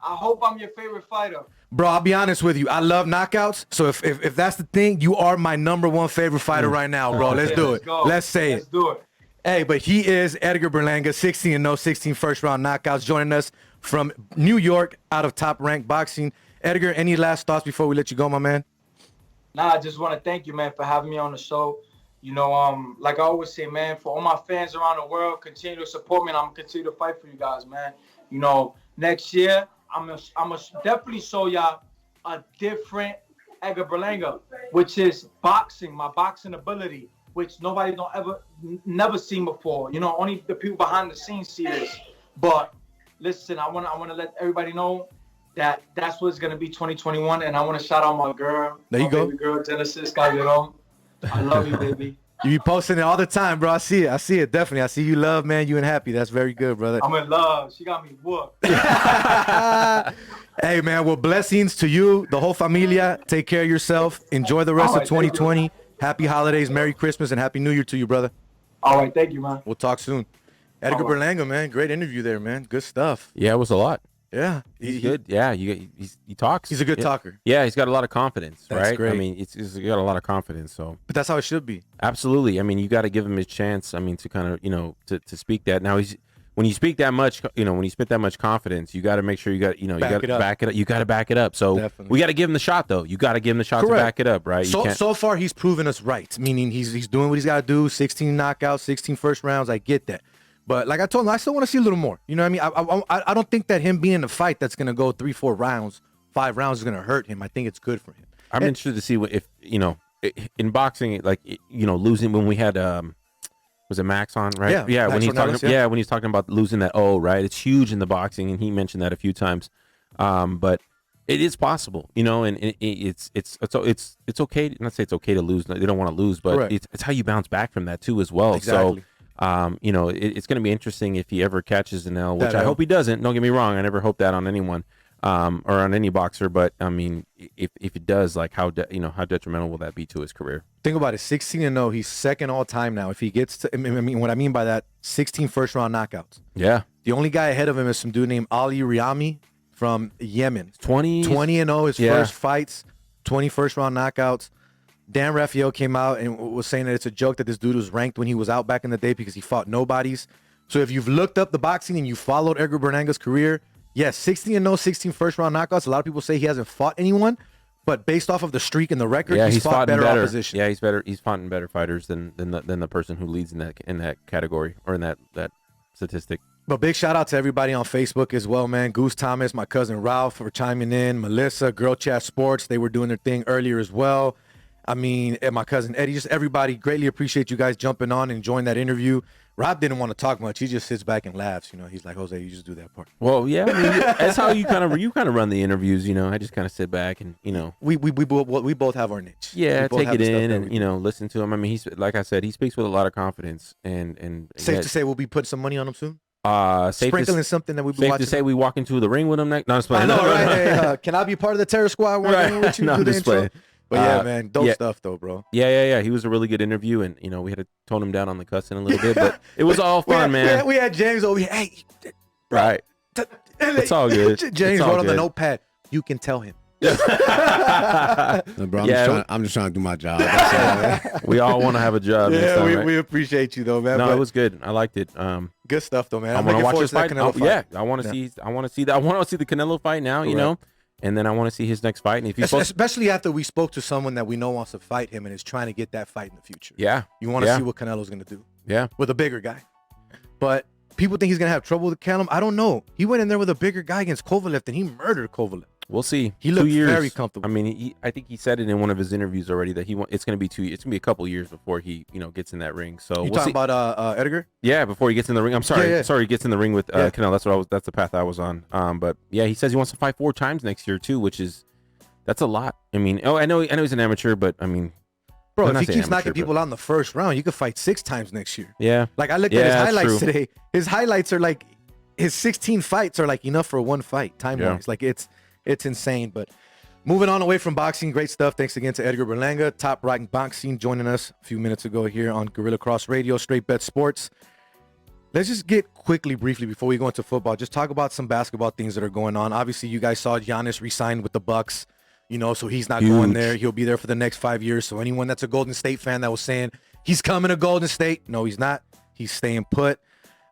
[SPEAKER 8] I hope I'm your favorite fighter.
[SPEAKER 6] Bro, I'll be honest with you. I love knockouts. So if that's the thing, you are my number 1 favorite fighter right now, bro. Let's do it. Let's say it.
[SPEAKER 8] Let's do it.
[SPEAKER 6] Hey, but he is Edgar Berlanga, 16-0, 16 first-round knockouts, joining us from New York out of Top Rank Boxing. Edgar, any last thoughts before we let you go, my man?
[SPEAKER 8] Nah, I just want to thank you, man, for having me on the show. You know, like I always say, man, for all my fans around the world, continue to support me, and I'm gonna continue to fight for you guys, man. You know, next year, I'm gonna definitely show y'all a different Edgar Berlanga, which is boxing, my boxing ability, which nobody never seen before. You know, only the people behind the scenes see this. But listen, I wanna let everybody know that that's what's gonna be 2021, and I wanna shout out my girl,
[SPEAKER 6] there you
[SPEAKER 8] my
[SPEAKER 6] go,
[SPEAKER 8] baby girl Genesis Calderon. I love you, baby.
[SPEAKER 6] You be posting it all the time, bro. I see it definitely. I see you love, man. You and happy. That's very good, brother.
[SPEAKER 8] I'm in love. She got me whooped.
[SPEAKER 6] Hey, man. Well, blessings to you, the whole familia. Take care of yourself. Enjoy the rest of 2020. Happy holidays, Merry Christmas, and Happy New Year to you, brother.
[SPEAKER 8] All right, thank you, man.
[SPEAKER 6] We'll talk soon. Edgar Berlanga, man. Great interview there, man. Good stuff.
[SPEAKER 7] Yeah, it was a lot.
[SPEAKER 6] Yeah,
[SPEAKER 7] he's good. Yeah, he talks.
[SPEAKER 6] He's a good talker.
[SPEAKER 7] Yeah, he's got a lot of confidence,
[SPEAKER 6] That's
[SPEAKER 7] right?
[SPEAKER 6] great.
[SPEAKER 7] I mean, he's got a lot of confidence. So,
[SPEAKER 6] but that's how it should be.
[SPEAKER 7] Absolutely. I mean, you got to give him his chance. I mean, to kind of to speak that. Now when you speak that much, when you spit that much confidence, you got to make sure you got to back it up. You got to back it up. So
[SPEAKER 6] Definitely.
[SPEAKER 7] we got to give him the shot, though. You got to give him the shot to back it up, right?
[SPEAKER 6] So far, he's proven us right. Meaning he's doing what he's got to do. 16 knockouts, 16 first rounds. I get that. But like I told him, I still want to see a little more. You know what I mean? I don't think that him being in a fight that's going to go 3-4 rounds, 5 rounds is going to hurt him. I think it's good for him.
[SPEAKER 7] I'm interested to see if in boxing, like losing when we had was it Max on, right? Yeah, when he's talking when he's talking about losing that right? It's huge in the boxing, and he mentioned that a few times. But it is possible, and it's okay. Not say it's okay to lose. They don't want to lose, but it's how you bounce back from that too as well.
[SPEAKER 6] Exactly.
[SPEAKER 7] So it's going to be interesting if he ever catches an L, which I hope he doesn't. Don't get me wrong. I never hope that on anyone, or on any boxer. But I mean, if it does, like how detrimental will that be to his career?
[SPEAKER 6] Think about it. 16-0. He's second all time now. If he gets to, I mean, what I mean by that, 16 first round knockouts.
[SPEAKER 7] Yeah.
[SPEAKER 6] The only guy ahead of him is some dude named Ali Riami from Yemen.
[SPEAKER 7] 20-0
[SPEAKER 6] his first fights, 20 first round knockouts. Dan Rafael came out and was saying that it's a joke that this dude was ranked when he was out back in the day because he fought nobodies. So if you've looked up the boxing and you followed Edgar Berlanga's career, yes, 16-0, 16 first-round knockouts. A lot of people say he hasn't fought anyone, but based off of the streak and the record, he's fought better opposition.
[SPEAKER 7] Yeah, he's fought in better fighters than the person who leads in that category or in that statistic.
[SPEAKER 6] But big shout out to everybody on Facebook as well, man. Goose Thomas, my cousin Ralph for chiming in, Melissa, Girl Chat Sports, they were doing their thing earlier as well. I mean, and my cousin Eddie, just everybody, greatly appreciate you guys jumping on and enjoying that interview. Rob didn't want to talk much. He just sits back and laughs. He's like, Jose, you just do that part.
[SPEAKER 7] Well, yeah, I mean, that's how you kind of run the interviews. I just kind of sit back and we
[SPEAKER 6] both have our niche.
[SPEAKER 7] Yeah, take it in and listen to him. I mean, he's like I said, he speaks with a lot of confidence and
[SPEAKER 6] safe to say we'll be putting some money on him soon.
[SPEAKER 7] Sprinkling
[SPEAKER 6] something that we've been
[SPEAKER 7] safe
[SPEAKER 6] watching.
[SPEAKER 7] to say we walk into the ring with him next. No, I'm just playing.
[SPEAKER 6] I know, right? Hey, can I be part of the terror squad?
[SPEAKER 7] Right. No, I'm just playing.
[SPEAKER 6] But yeah, man, dope stuff though, bro.
[SPEAKER 7] Yeah. He was a really good interview, and we had to tone him down on the cussing a little bit, but it was all fun, man.
[SPEAKER 6] We had James over here. Hey,
[SPEAKER 7] right. It's all good.
[SPEAKER 6] James wrote on the notepad. You can tell him.
[SPEAKER 9] No, bro, I'm just trying to do my job.
[SPEAKER 7] We all want to have a job.
[SPEAKER 6] Yeah, we appreciate you though, man.
[SPEAKER 7] No, it was good. I liked it.
[SPEAKER 6] Good stuff though, man.
[SPEAKER 7] I want to watch his fight. Yeah, I want to see. I want to see that. I want to see the Canelo fight now.
[SPEAKER 6] Correct.
[SPEAKER 7] And then I want to see his next fight. And if
[SPEAKER 6] especially after we spoke to someone that we know wants to fight him and is trying to get that fight in the future.
[SPEAKER 7] Yeah.
[SPEAKER 6] You want to see what Canelo's going to do.
[SPEAKER 7] Yeah.
[SPEAKER 6] With a bigger guy. But people think he's going to have trouble with Callum. I don't know. He went in there with a bigger guy against Kovalev and he murdered Kovalev.
[SPEAKER 7] We'll see.
[SPEAKER 6] He looked very comfortable.
[SPEAKER 7] I mean, I think he said it in one of his interviews already that it's going to be 2 years. It's going to be a couple years before he, gets in that ring. So
[SPEAKER 6] you talking about Edgar?
[SPEAKER 7] Yeah, before he gets in the ring. I'm sorry.
[SPEAKER 6] Yeah.
[SPEAKER 7] Sorry, he gets in the ring with Canelo. That's the path I was on. But yeah, he says he wants to fight 4 times next year too, that's a lot. I mean, I know he's an amateur, but I mean,
[SPEAKER 6] bro, if he keeps knocking people out in the first round, you could fight 6 times next year.
[SPEAKER 7] Yeah.
[SPEAKER 6] Like I looked at his highlights today. His highlights are like his 16 fights are like enough for one fight time-wise. Like it's insane. But moving on away from boxing, great stuff. Thanks again to Edgar Berlanga, Top Rank Boxing, joining us a few minutes ago here on Guerilla Cross Radio, Straight Bet Sports. Let's just get briefly before we go into football, just talk about some basketball things that are going on. Obviously, you guys saw Giannis re-signed with the Bucks. So he's not going there. He'll be there for the next 5 years. So anyone that's a Golden State fan that was saying he's coming to Golden State, no, he's not. He's staying put.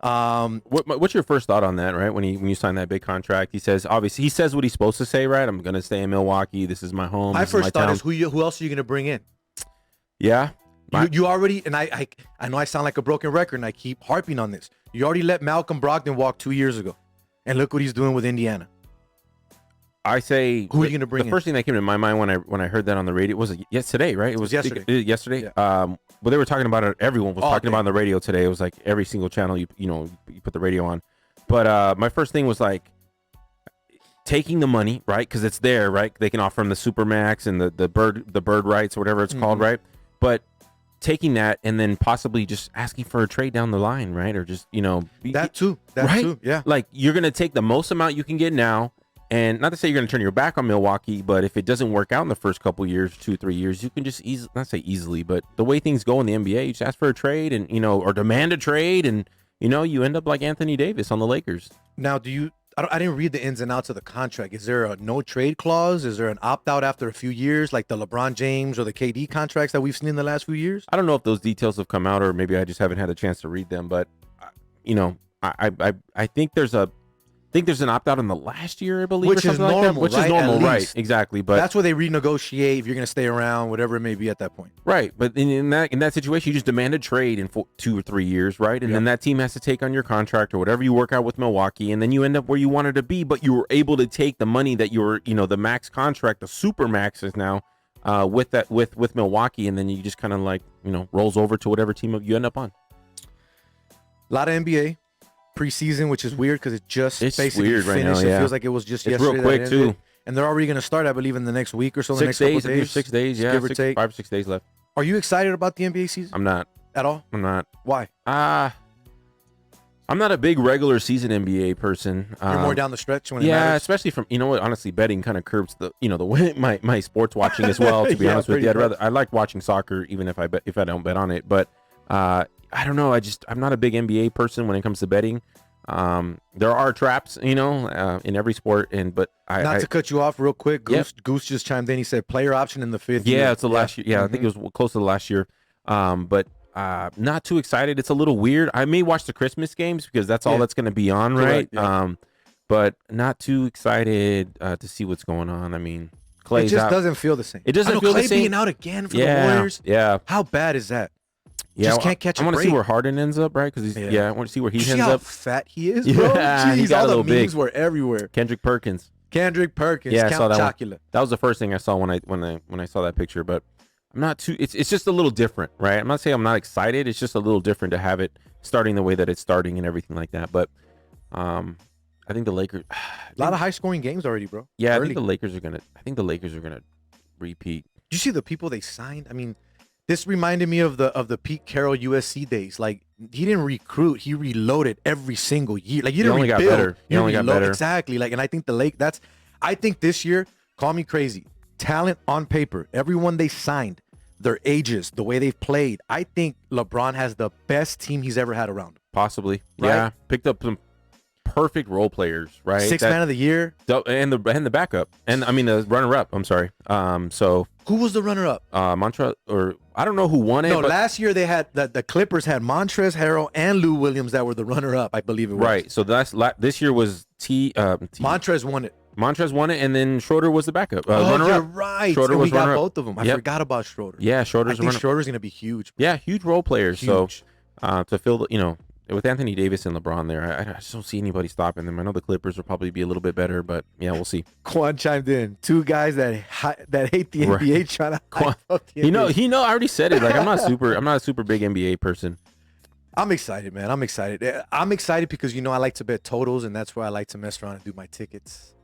[SPEAKER 7] What's your first thought on that, right? When you sign that big contract, he says what he's supposed to say, right? I'm going to stay in Milwaukee. This is my home.
[SPEAKER 6] My first thought is who else are you going to bring in?
[SPEAKER 7] Yeah.
[SPEAKER 6] You already, and I know I sound like a broken record, and I keep harping on this. You already let Malcolm Brogdon walk 2 years ago, and look what he's doing with Indiana.
[SPEAKER 7] I say,
[SPEAKER 6] who are you going to bring in?
[SPEAKER 7] The first thing that came to my mind when I heard that on the radio was yesterday, right? It was
[SPEAKER 6] yesterday.
[SPEAKER 7] Yesterday.
[SPEAKER 6] Yeah.
[SPEAKER 7] But they were talking about it. Everyone was talking about it on the radio today. It was like every single channel you put the radio on. But my first thing was like taking the money, right? Because it's there, right? They can offer him the Supermax and the bird rights or whatever it's called, right? But taking that and then possibly just asking for a trade down the line, right? Or just
[SPEAKER 6] that too, yeah.
[SPEAKER 7] Like you're gonna take the most amount you can get now. And not to say you're going to turn your back on Milwaukee, but if it doesn't work out in the first couple years, 2-3 years, you can just easily, but the way things go in the NBA, you just ask for a trade and, or demand a trade. And, you end up like Anthony Davis on the Lakers.
[SPEAKER 6] Now, I didn't read the ins and outs of the contract. Is there a no trade clause? Is there an opt out after a few years, like the LeBron James or the KD contracts that we've seen in the last few years?
[SPEAKER 7] I don't know if those details have come out or maybe I just haven't had a chance to read them, but I think there's an opt-out in the last year, I believe,
[SPEAKER 6] which is normal,
[SPEAKER 7] which is normal, right? Exactly, but
[SPEAKER 6] that's where they renegotiate if you're going to stay around, whatever it may be at that point.
[SPEAKER 7] Right, but in that situation, you just demand a trade in 2 or 3 years, right? And then that team has to take on your contract or whatever you work out with Milwaukee, and then you end up where you wanted to be, but you were able to take the money that you were, the max contract, the super max is now with Milwaukee, and then you just kind of like rolls over to whatever team you end up on.
[SPEAKER 6] A lot of NBA preseason, which is weird because it's basically
[SPEAKER 7] weird
[SPEAKER 6] finished.
[SPEAKER 7] Right now, yeah.
[SPEAKER 6] It feels like it was just
[SPEAKER 7] it's
[SPEAKER 6] yesterday.
[SPEAKER 7] Real quick too,
[SPEAKER 6] and they're already going to start, I believe, in the next week or so.
[SPEAKER 7] 6
[SPEAKER 6] days.
[SPEAKER 7] 6 days, yeah,
[SPEAKER 6] give or take
[SPEAKER 7] 5 or 6 days left.
[SPEAKER 6] Are you excited about the NBA season?
[SPEAKER 7] I'm not
[SPEAKER 6] at all.
[SPEAKER 7] I'm not.
[SPEAKER 6] Why?
[SPEAKER 7] I'm not a big regular season NBA person.
[SPEAKER 6] You're more down the stretch when it matters?
[SPEAKER 7] Especially from honestly, betting kind of curbs the way my sports watching as well. To be honest with you, I like watching soccer even if I don't bet on it. But I don't know. I'm not a big NBA person when it comes to betting. There are traps, in every sport, but
[SPEAKER 6] not to cut you off real quick. Goose just chimed in. He said player option in the 5th.
[SPEAKER 7] Yeah, it's the last year. Yeah, I think it was close to the last year. But not too excited. It's a little weird. I may watch the Christmas games because that's all that's going to be on, right? But not too excited to see what's going on. I mean, Clay's
[SPEAKER 6] it just
[SPEAKER 7] out.
[SPEAKER 6] doesn't feel the same.
[SPEAKER 7] It doesn't feel
[SPEAKER 6] Clay
[SPEAKER 7] the same.
[SPEAKER 6] Being out again for the Warriors.
[SPEAKER 7] Yeah.
[SPEAKER 6] How bad is that?
[SPEAKER 7] Yeah,
[SPEAKER 6] just can't catch a break.
[SPEAKER 7] I want to see where Harden ends up, right? Because I want to see where he ends up.
[SPEAKER 6] How fat he is, bro.
[SPEAKER 7] Yeah,
[SPEAKER 6] Jeez,
[SPEAKER 7] he got
[SPEAKER 6] all
[SPEAKER 7] a little
[SPEAKER 6] the memes
[SPEAKER 7] big.
[SPEAKER 6] were everywhere.
[SPEAKER 7] Kendrick Perkins.
[SPEAKER 6] Yeah, I saw
[SPEAKER 7] that one. That was the first thing I saw when I saw that picture. But I'm not too. It's just a little different, right? I'm not saying I'm not excited. It's just a little different to have it starting the way that it's starting and everything like that. But I think the Lakers.
[SPEAKER 6] A lot of high scoring games already, bro.
[SPEAKER 7] Yeah, I think the Lakers are gonna repeat.
[SPEAKER 6] Did you see the people they signed? I mean, this reminded me of the Pete Carroll USC days. Like he didn't recruit, he reloaded every single year. Like you didn't
[SPEAKER 7] only
[SPEAKER 6] rebuild.
[SPEAKER 7] Got better. He only got better.
[SPEAKER 6] Exactly. Like, and I think I think this year, call me crazy, talent on paper, everyone they signed, their ages, the way they've played. I think LeBron has the best team he's ever had around him.
[SPEAKER 7] Possibly.
[SPEAKER 6] Right?
[SPEAKER 7] Yeah. Picked up some perfect role players, right?
[SPEAKER 6] Sixth man of the year.
[SPEAKER 7] And the backup. And I mean the runner up, I'm sorry. So
[SPEAKER 6] who was the runner up?
[SPEAKER 7] Montrezl, or I don't know who won it.
[SPEAKER 6] No, last year they had the Clippers had Montrezl Harrell and Lou Williams that were the runner up, I believe it was.
[SPEAKER 7] Right. So this year was
[SPEAKER 6] Montrezl won it.
[SPEAKER 7] Montrezl won it, and then Schroeder was the backup. Runner
[SPEAKER 6] you're
[SPEAKER 7] up.
[SPEAKER 6] right.
[SPEAKER 7] Schroeder was
[SPEAKER 6] we got
[SPEAKER 7] runner
[SPEAKER 6] both of them. I forgot about Schroeder.
[SPEAKER 7] Yeah, Schroeder's
[SPEAKER 6] Schroeder's going to be huge.
[SPEAKER 7] Yeah, huge role players.
[SPEAKER 6] Huge.
[SPEAKER 7] So to fill the, with Anthony Davis and LeBron there, I just don't see anybody stopping them. I know the Clippers will probably be a little bit better, but yeah, we'll see.
[SPEAKER 6] Quan chimed in. Two guys that hate the NBA trying to hype up the NBA.
[SPEAKER 7] I already said it. Like I'm not a super big NBA person.
[SPEAKER 6] I'm excited, man. I'm excited. I'm excited because I like to bet totals, and that's where I like to mess around and do my tickets.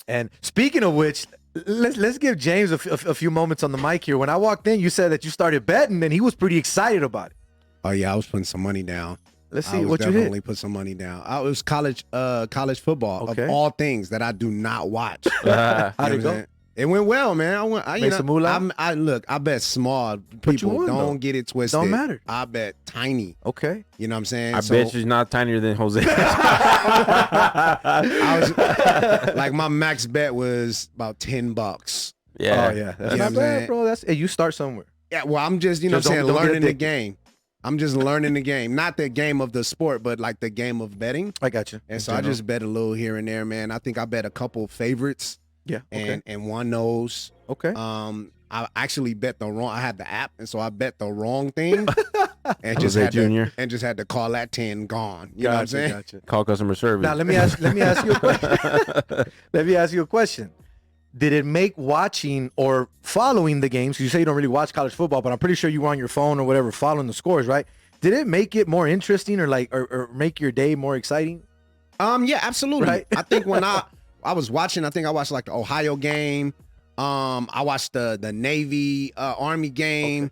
[SPEAKER 6] And speaking of which, let's give James a few moments on the mic here. When I walked in, you said that you started betting, and he was pretty excited about it.
[SPEAKER 9] Oh yeah, I was putting some money down.
[SPEAKER 6] Let's see what you hit.
[SPEAKER 9] Definitely put some money down. I was college football of all things that I do not watch.
[SPEAKER 6] How'd it go?
[SPEAKER 9] It went well, man.
[SPEAKER 6] Made some moolah?
[SPEAKER 9] I bet small. People don't get it twisted.
[SPEAKER 6] Don't matter.
[SPEAKER 9] I bet tiny.
[SPEAKER 6] Okay.
[SPEAKER 9] You know what I'm saying?
[SPEAKER 7] I bet you're not tinier than Jose.
[SPEAKER 9] I was like, my max bet was about $10.
[SPEAKER 7] Yeah.
[SPEAKER 6] Oh yeah. That's not bad, bro. You start somewhere.
[SPEAKER 9] Yeah. Well, I'm just, learning the game. I'm just learning the game, not the game of the sport, but like the game of betting.
[SPEAKER 6] I got you.
[SPEAKER 9] And so I just bet a little here and there, man. I think I bet a couple favorites.
[SPEAKER 6] Yeah. Okay.
[SPEAKER 9] And one knows.
[SPEAKER 6] Okay.
[SPEAKER 9] I actually bet the wrong. I had the app, and so I bet the wrong thing, and just had to call that 10 gone. You know what I'm saying?
[SPEAKER 6] Gotcha.
[SPEAKER 7] Call customer service.
[SPEAKER 6] Now let me ask you a question. Let me ask you a question. Did it make watching or following the games? You say you don't really watch college football, but I'm pretty sure you were on your phone or whatever following the scores, right? Did it make it more interesting or make your day more exciting?
[SPEAKER 9] Yeah, absolutely.
[SPEAKER 6] Right?
[SPEAKER 9] I think when I was watching, I think I watched like the Ohio game. I watched the Navy Army game.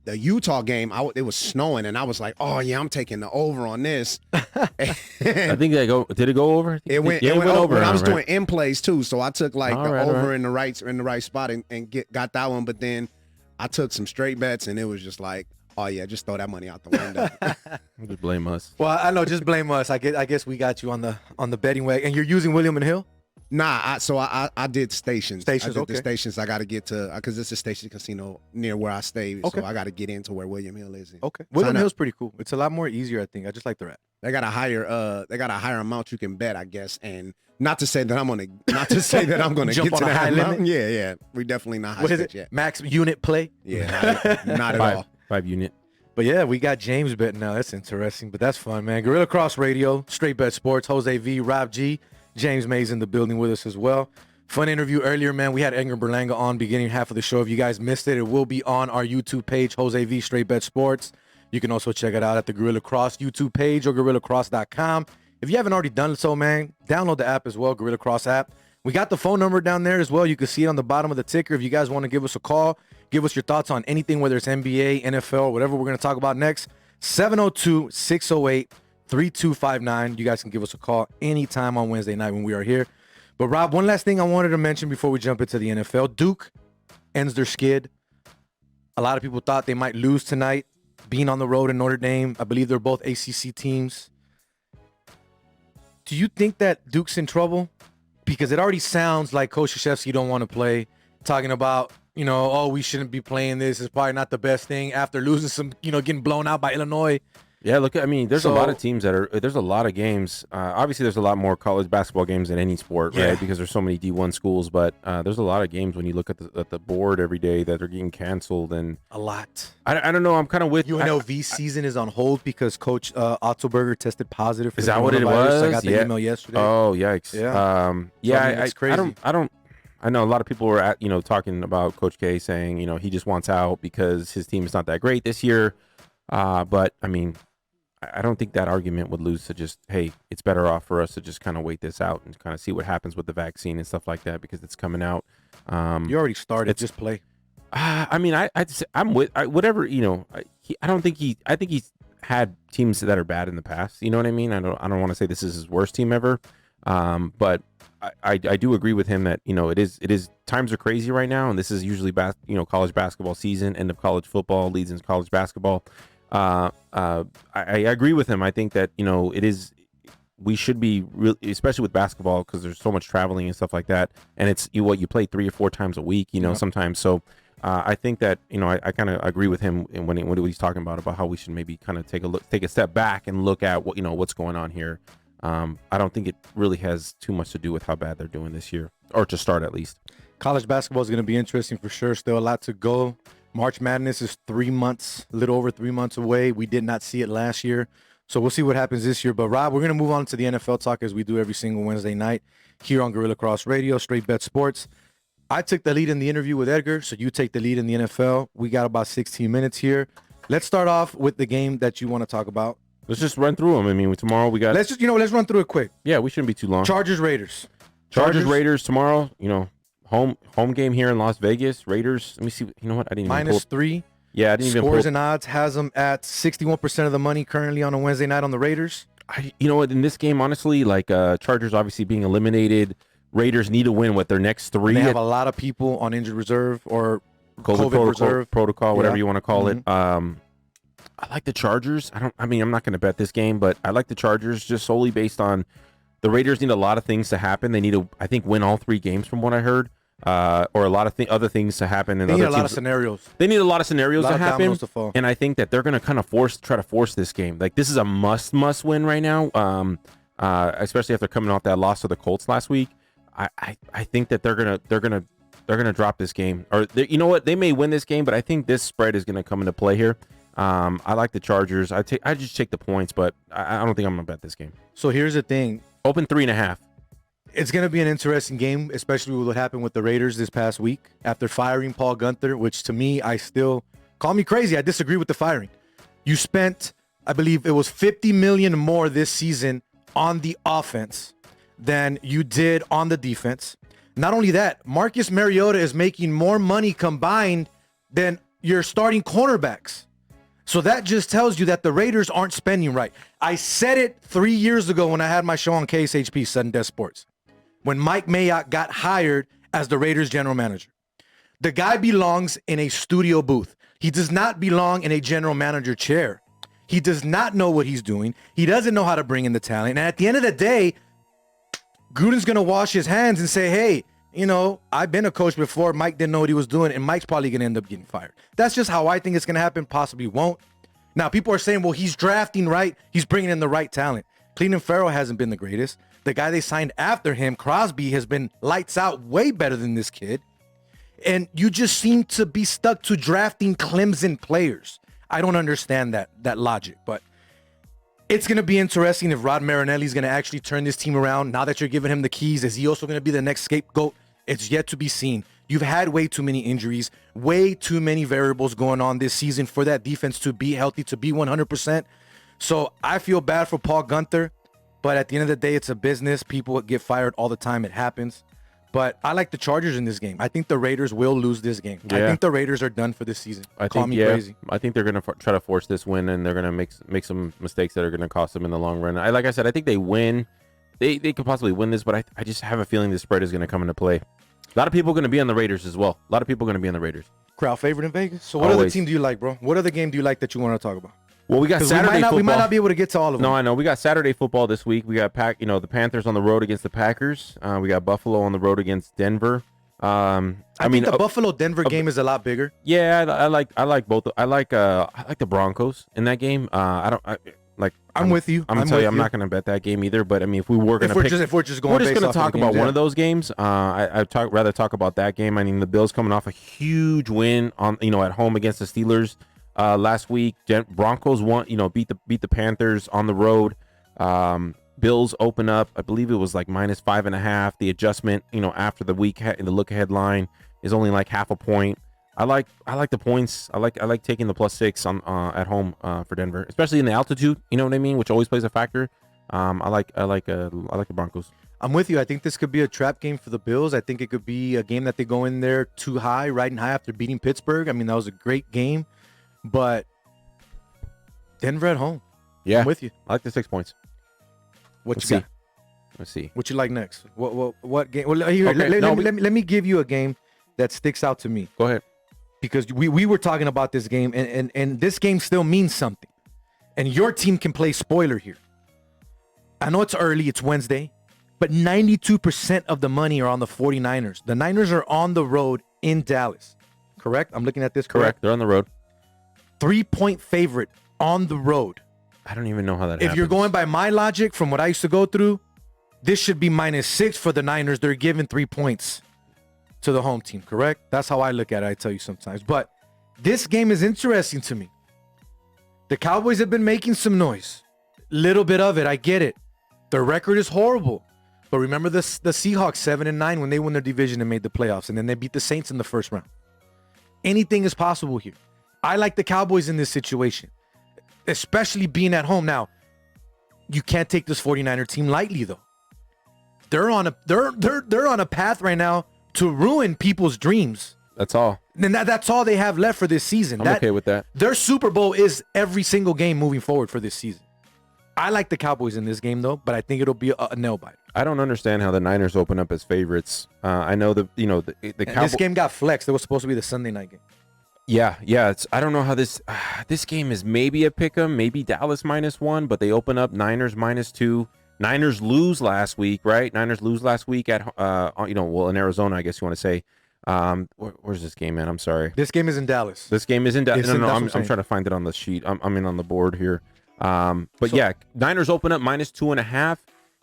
[SPEAKER 9] The Utah game. It was snowing, and I was like, "Oh yeah, I'm taking the over on this."
[SPEAKER 7] I think did it go over?
[SPEAKER 9] It went over. And I was doing in plays too, so I took like over in the right spot and got that one. But then I took some straight bets, and it was just like, "Oh yeah, just throw that money out the window."
[SPEAKER 7] Just blame us.
[SPEAKER 6] Well, I know, just blame us. I guess we got you on the betting wagon, and you're using William and Hill.
[SPEAKER 9] Nah, I did stations.
[SPEAKER 6] I did
[SPEAKER 9] the stations. I got to get to because it's a station casino near where I stay.
[SPEAKER 6] Okay.
[SPEAKER 9] So I got to get into where William Hill is.
[SPEAKER 6] Okay, William Hill's pretty cool. It's a lot more easier, I think. I just like the rap.
[SPEAKER 9] They got a higher amount you can bet, I guess. And not to say that I'm gonna get to that high limit. Yeah. We definitely not high stakes yet.
[SPEAKER 6] Max unit play?
[SPEAKER 9] Yeah, not at all.
[SPEAKER 7] 5 unit.
[SPEAKER 6] But yeah, we got James betting now. That's interesting, but that's fun, man. Guerilla Cross Radio, Straight Bet Sports, Jose V, Rob G. James Mays in the building with us as well. Fun interview earlier, man. We had Edgar Berlanga on beginning half of the show. If you guys missed it, it will be on our YouTube page, Jose V Straight Bet Sports. You can also check it out at the Guerilla Cross YouTube page or GuerillaCross.com. If you haven't already done so, man, download the app as well, Guerilla Cross app. We got the phone number down there as well. You can see it on the bottom of the ticker. If you guys want to give us a call, give us your thoughts on anything, whether it's NBA, NFL, whatever we're going to talk about next, 702-608-3259. You guys can give us a call anytime on Wednesday night when we are here. But Rob, one last thing I wanted to mention before we jump into the NFL. Duke ends their skid. A lot of people thought they might lose tonight, being on the road in Notre Dame. I believe they're both ACC teams. Do you think that Duke's in trouble? Because it already sounds like Coach Krzyzewski don't want to play, talking about, we shouldn't be playing this. It's probably not the best thing after losing some, getting blown out by Illinois.
[SPEAKER 7] Yeah, look, there's a lot of teams there's a lot of games. Obviously, there's a lot more college basketball games than any sport, right? Because there's so many D1 schools. But there's a lot of games when you look at the board every day that are getting canceled. And
[SPEAKER 6] a lot.
[SPEAKER 7] I don't know. I'm kind of with
[SPEAKER 6] UNLV season is on hold because Coach Otzelberger tested positive for
[SPEAKER 7] Is that what it was?
[SPEAKER 6] I got the email yesterday.
[SPEAKER 7] Oh, yikes.
[SPEAKER 6] Yeah. It's crazy.
[SPEAKER 7] I know a lot of people were talking about Coach K saying, he just wants out because his team is not that great this year. But I don't think that argument would lose to just, hey, it's better off for us to just kind of wait this out and kind of see what happens with the vaccine and stuff like that because it's coming out.
[SPEAKER 6] You already started. Just play.
[SPEAKER 7] I'm with whatever. I don't think I think he's had teams that are bad in the past. You know what I mean? I don't want to say this is his worst team ever. But I do agree with him that it is times are crazy right now, and this is usually college basketball season, end of college football leads into college basketball. I agree with him. I think that we should be especially with basketball because there's so much traveling and stuff like that, and it's you play 3 or 4 times a week, sometimes. So I think that I kind of agree with him when he's talking about how we should maybe kind of take a step back and look at what's going on here. I don't think it really has too much to do with how bad they're doing this year, or to start at least.
[SPEAKER 6] College basketball is going to be interesting for sure. Still a lot to go. March Madness is 3 months, a little over 3 months away. We did not see it last year. So we'll see what happens this year. But Rob, we're going to move on to the NFL talk as we do every single Wednesday night here on Guerilla Cross Radio, Straight Bet Sports. I took the lead in the interview with Edgar, so you take the lead in the NFL. We got about 16 minutes here. Let's start off with the game that you want to talk about.
[SPEAKER 7] Let's just run through them. Tomorrow we got...
[SPEAKER 6] Let's run through it quick.
[SPEAKER 7] Yeah, we shouldn't be too long.
[SPEAKER 6] Chargers Raiders
[SPEAKER 7] tomorrow, home game here in Las Vegas. Raiders, let me see. You know what? I didn't even
[SPEAKER 6] -3.
[SPEAKER 7] Yeah, I didn't even
[SPEAKER 6] Scores and odds has them at 61% of the money currently on a Wednesday night on the Raiders.
[SPEAKER 7] You know what? In this game, honestly, Chargers obviously being eliminated, Raiders need to win with their next 3.
[SPEAKER 6] And they have a lot of people on injured reserve or COVID
[SPEAKER 7] protocol, whatever you want to call it. I like the Chargers. I'm not going to bet this game, but I like the Chargers just solely based on the Raiders need a lot of things to happen. They need to, I think, win all 3 games from what I heard. or a lot of other things to happen. And
[SPEAKER 6] they need
[SPEAKER 7] other
[SPEAKER 6] a lot of scenarios.
[SPEAKER 7] They need a lot of scenarios to happen.
[SPEAKER 6] To fall.
[SPEAKER 7] And I think that they're going to kind of try to force this game. Like, this is a must win right now. Especially after coming off that loss to the Colts last week. I think that they're gonna drop this game, or you know what, they may win this game, but I think this spread is gonna come into play here. I like the Chargers. I just take the points, but I don't think I'm gonna bet this game.
[SPEAKER 6] So here's the thing:
[SPEAKER 7] open 3.5.
[SPEAKER 6] It's gonna be an interesting game, especially with what happened with the Raiders this past week after firing Paul Gunther, which to me, I still call me crazy. I disagree with the firing. You spent, I believe it was $50 million more this season on the offense than you did on the defense. Not only that, Marcus Mariota is making more money combined than your starting cornerbacks. So that just tells you that the Raiders aren't spending right. I said it 3 years ago when I had my show on KSHP, Sudden Death Sports, when Mike Mayock got hired as the Raiders general manager. The guy belongs in a studio booth. He does not belong in a general manager chair. He does not know what he's doing. He doesn't know how to bring in the talent. And at the end of the day, Gruden's going to wash his hands and say, hey, you know, I've been a coach before. Mike didn't know what he was doing, and Mike's probably going to end up getting fired. That's just how I think it's going to happen. Possibly won't. Now, people are saying, well, he's drafting right. He's bringing in the right talent. Cleveland Farrell hasn't been the greatest. The guy they signed after him, Crosby, has been lights out, way better than this kid. And you just seem to be stuck to drafting Clemson players. I don't understand that logic, but it's going to be interesting if Rod Marinelli's going to actually turn this team around. Now that you're giving him the keys, is he also going to be the next scapegoat? It's yet to be seen. You've had way too many injuries, way too many variables going on this season for that defense to be healthy, to be 100%. So I feel bad for Paul Gunther, but at the end of the day, it's a business. People get fired all the time. It happens. But I like the Chargers in this game. I think the Raiders will lose this game. Yeah. I think the Raiders are done for this season. Call me crazy.
[SPEAKER 7] I think they're going to try to force this win, and they're going to make some mistakes that are going to cost them in the long run. Like I said, I think they win. They could possibly win this, but I just have a feeling the spread is going to come into play. A lot of people are going to be on the Raiders as well. A lot of people are going to be on the Raiders.
[SPEAKER 6] Crowd favorite in Vegas. So what other team do you like, bro? What other game do you like that you want to talk about?
[SPEAKER 7] Well, we got Saturday football.
[SPEAKER 6] We might not be able to get to all of them.
[SPEAKER 7] No, I know. We got Saturday football this week. We got the Panthers on the road against the Packers. We got Buffalo on the road against Denver.
[SPEAKER 6] I mean, the Buffalo-Denver game is a lot bigger.
[SPEAKER 7] Yeah, I like both. I like the Broncos in that game. I'm
[SPEAKER 6] with you.
[SPEAKER 7] I'm gonna tell you, I'm not gonna bet that game either. But I mean, if we're just gonna talk about one of those games. I'd rather talk about that game. I mean, the Bills coming off a huge win at home against the Steelers last week. Broncos won, beat the Panthers on the road. Bills open up, I believe it was like -5.5. The adjustment, after the week in the look ahead line is only like half a point. I like the points. I like taking the +6 on at home for Denver, especially in the altitude. You know what I mean, which always plays a factor. I like the Broncos.
[SPEAKER 6] I'm with you. I think this could be a trap game for the Bills. I think it could be a game that they go in there too high, riding high after beating Pittsburgh. I mean, that was a great game, but Denver at home.
[SPEAKER 7] Yeah,
[SPEAKER 6] I'm with you.
[SPEAKER 7] I like the 6 points.
[SPEAKER 6] Let's see. What you like next? What game? Well, let me give you a game that sticks out to me.
[SPEAKER 7] Go ahead.
[SPEAKER 6] Because we were talking about this game, and this game still means something. And your team can play spoiler here. I know it's early, it's Wednesday, but 92% of the money are on the 49ers. The Niners are on the road in Dallas. Correct? I'm looking at this correct?
[SPEAKER 7] They're on the road.
[SPEAKER 6] 3-point favorite on the road.
[SPEAKER 7] I don't even know how that happens.
[SPEAKER 6] If you're going by my logic from what I used to go through, this should be -6 for the Niners. They're giving 3 points to the home team, correct? That's how I look at it, I tell you sometimes. But this game is interesting to me. The Cowboys have been making some noise. Little bit of it, I get it. Their record is horrible. But remember the Seahawks 7-9 when they won their division and made the playoffs, and then they beat the Saints in the first round. Anything is possible here. I like the Cowboys in this situation, especially being at home. Now, you can't take this 49er team lightly, though. They're on a path right now to ruin people's dreams.
[SPEAKER 7] That's all.
[SPEAKER 6] And that's all they have left for this season.
[SPEAKER 7] I'm okay with that.
[SPEAKER 6] Their Super Bowl is every single game moving forward for this season. I like the Cowboys in this game, though, but I think it'll be a nail biter.
[SPEAKER 7] I don't understand how the Niners open up as favorites. I know the
[SPEAKER 6] Cowboys. This game got flexed. It was supposed to be the Sunday night game.
[SPEAKER 7] Yeah. I don't know how this game is maybe a pick 'em, maybe Dallas -1, but they open up Niners -2. Niners lose last week, right? Niners lose last week at in Arizona, I guess you want to say. Where's this game, man? I'm sorry.
[SPEAKER 6] This game is in Dallas.
[SPEAKER 7] This game is in Dallas. No, I'm
[SPEAKER 6] saying.
[SPEAKER 7] trying to find it on the sheet. I'm in on the board here. Niners open up -2.5,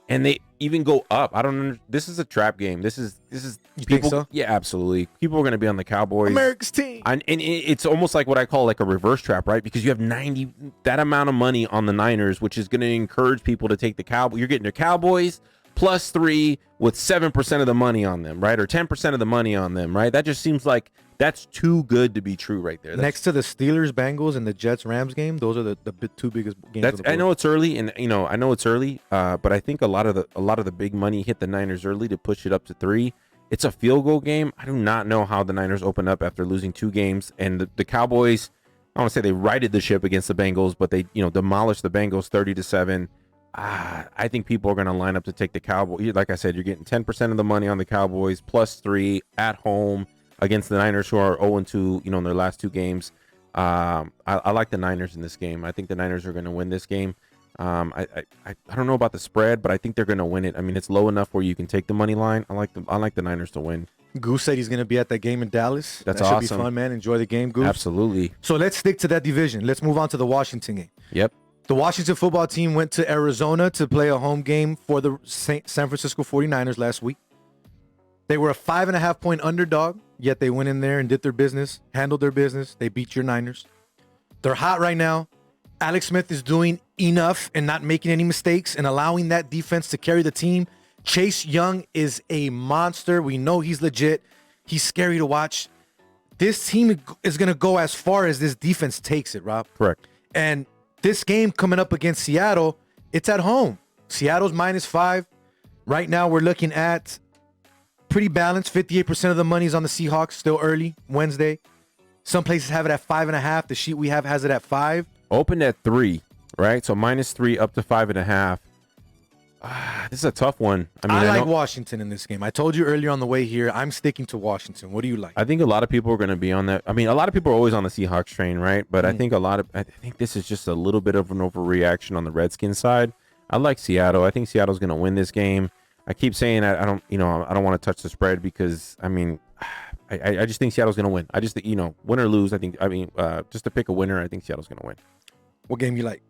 [SPEAKER 7] and they even go up. I don't know. This is a trap game. This is
[SPEAKER 6] you
[SPEAKER 7] people.
[SPEAKER 6] Think so?
[SPEAKER 7] Yeah, absolutely. People are going to be on the Cowboys.
[SPEAKER 6] America's team.
[SPEAKER 7] And it's almost like what I call like a reverse trap, right? Because you have that amount of money on the Niners, which is going to encourage people to take the Cowboys. You're getting the Cowboys +3 with 7% of the money on them, right? Or 10% of the money on them, right? That just seems like that's too good to be true right there.
[SPEAKER 6] Next to the Steelers, Bengals, and the Jets, Rams game, those are the two biggest games.
[SPEAKER 7] I know it's early, and but I think a lot of the big money hit the Niners early to push it up to 3. It's a field goal game. I do not know how the Niners open up after losing 2 games, and the Cowboys. I don't want to say they righted the ship against the Bengals, but they demolished the Bengals 30-7. I think people are going to line up to take the Cowboys. Like I said, you're getting 10% of the money on the Cowboys +3 at home against the Niners, who are 0-2, in their last 2 games. I like the Niners in this game. I think the Niners are going to win this game. I don't know about the spread, but I think they're going to win it. I mean, it's low enough where you can take the money line. I like the Niners to win.
[SPEAKER 6] Goose said he's going to be at that game in Dallas.
[SPEAKER 7] That
[SPEAKER 6] awesome.
[SPEAKER 7] Should
[SPEAKER 6] be fun, man. Enjoy the game, Goose.
[SPEAKER 7] Absolutely.
[SPEAKER 6] So let's stick to that division. Let's move on to the Washington game.
[SPEAKER 7] Yep.
[SPEAKER 6] The Washington football team went to Arizona to play a home game for the San Francisco 49ers last week. They were a 5.5-point underdog, yet they went in there and did their business, handled their business. They beat your Niners. They're hot right now. Alex Smith is doing enough and not making any mistakes and allowing that defense to carry the team. Chase Young is a monster. We know he's legit. He's scary to watch. This team is going to go as far as this defense takes it, Rob.
[SPEAKER 7] Correct.
[SPEAKER 6] And this game coming up against Seattle, it's at home. Seattle's -5. Right now, we're looking at pretty balanced. 58% of the money's on the Seahawks. Still early, Wednesday. Some places have it at 5.5. The sheet we have has it at 5.
[SPEAKER 7] Opened at 3, right? So -3 up to 5.5. This is a tough one.
[SPEAKER 6] I like Washington in this game. I told you earlier on the way here, I'm sticking to Washington. What do you like?
[SPEAKER 7] I think a lot of people are going to be on that. I mean, a lot of people are always on the Seahawks train, right? But I think I think this is just a little bit of an overreaction on the Redskins side. I like Seattle. I think Seattle's going to win this game. I keep saying I don't want to touch the spread because I just think Seattle's going to win. I just think, win or lose, just to pick a winner, I think Seattle's going to win.
[SPEAKER 6] What game you like?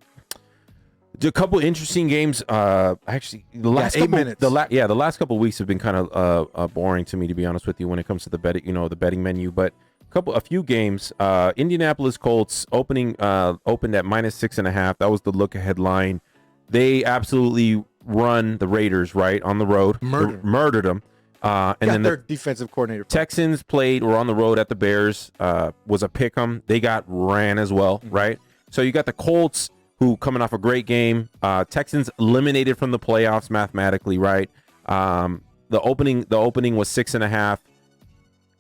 [SPEAKER 7] A couple interesting games. Actually, the last
[SPEAKER 6] 8 minutes.
[SPEAKER 7] The last couple of weeks have been kind of boring to me, to be honest with you, when it comes to the betting, the betting menu. But a few games. Indianapolis Colts opened at -6.5. That was the look ahead line. They absolutely run the Raiders right on the road, murdered them. And then
[SPEAKER 6] their defensive coordinator.
[SPEAKER 7] Texans were on the road at the Bears. Was a pick 'em. They got ran as well, right? So you got the Colts, who coming off a great game. Texans eliminated from the playoffs mathematically, right? The opening was 6.5,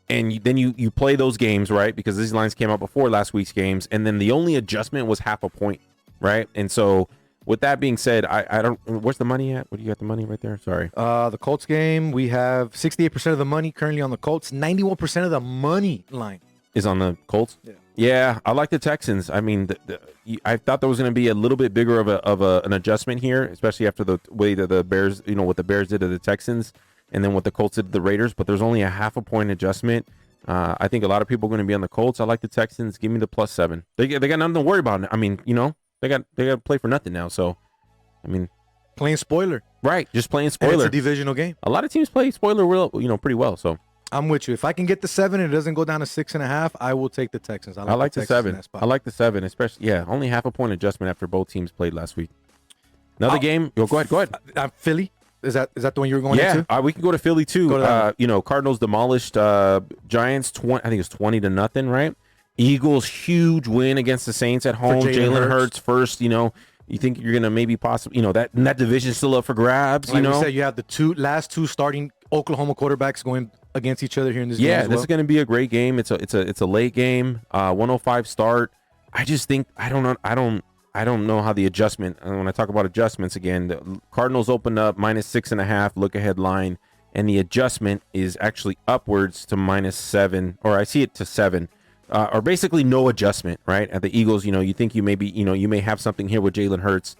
[SPEAKER 7] and then you play those games, right? Because these lines came out before last week's games, and then the only adjustment was 0.5 point, right? And so, with that being said, I don't. Where's the money at? What do you got the money right there? Sorry.
[SPEAKER 6] The Colts game, we have 68% of the money currently on the Colts. 91% of the money line
[SPEAKER 7] is on the Colts. Yeah, I like the Texans. I mean, I thought there was going to be a little bit bigger of an adjustment here, especially after the way that the Bears, what the Bears did to the Texans, and then what the Colts did to the Raiders. But there's only a 0.5 point adjustment. I think a lot of people are going to be on the Colts. I like the Texans. Give me the +7. They got nothing to worry about. I mean, they got to play for nothing now. So, I mean,
[SPEAKER 6] playing spoiler,
[SPEAKER 7] right? Just playing spoiler.
[SPEAKER 6] And it's a divisional game.
[SPEAKER 7] A lot of teams play spoiler, pretty well. So.
[SPEAKER 6] I'm with you. If I can get the 7 and it doesn't go down to 6.5, I will take the Texans.
[SPEAKER 7] I like the 7. I like the 7, especially only 0.5 point adjustment after both teams played last week. Another game. Go ahead.
[SPEAKER 6] Philly. Is that the one you were going into?
[SPEAKER 7] Yeah, we can go to Philly too. Cardinals demolished Giants. I think it's 20-0, right? Eagles huge win against the Saints at home. Jalen Hurts first. You think you're gonna maybe possibly that division's still up for grabs.
[SPEAKER 6] Like you said, you have the last two starting Oklahoma quarterbacks going against each other here in this game.
[SPEAKER 7] Yeah, this is going to be a great game. It's a late game. 105 start. I just think I don't know how the adjustment. And when I talk about adjustments again, the Cardinals opened up -6.5 look ahead line, and the adjustment is actually upwards to -7, or I see it to 7, or basically no adjustment. Right at the Eagles, you think you may have something here with Jalen Hurts.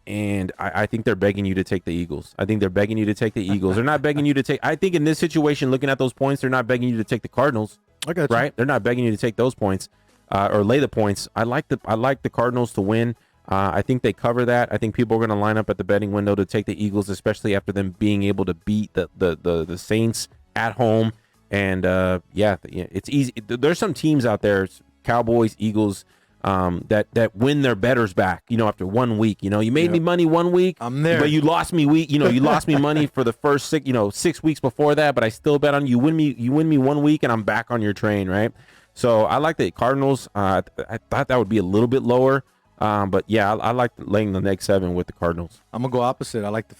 [SPEAKER 7] And I think they're begging you to take the Eagles. I think they're begging you to take the Eagles. They're not begging you to take. I think in this situation, looking at those points, they're not begging you to take the Cardinals.
[SPEAKER 6] I got you.
[SPEAKER 7] Right? They're not begging you to take those points or lay the points. I like the Cardinals to win. I think they cover that. I think people are going to line up at the betting window to take the Eagles, especially after them being able to beat the Saints at home. And it's easy. There's some teams out there, Cowboys, Eagles, that win their bettors back. After 1 week. You made me money 1 week.
[SPEAKER 6] I'm there,
[SPEAKER 7] but you lost me week. You lost me money for the first 6 weeks before that. But I still bet on you. You win me 1 week, and I'm back on your train, right? So I like the Cardinals. I thought that would be a little bit lower. But yeah, I like laying the -7 with the Cardinals.
[SPEAKER 6] I'm gonna go opposite. I like the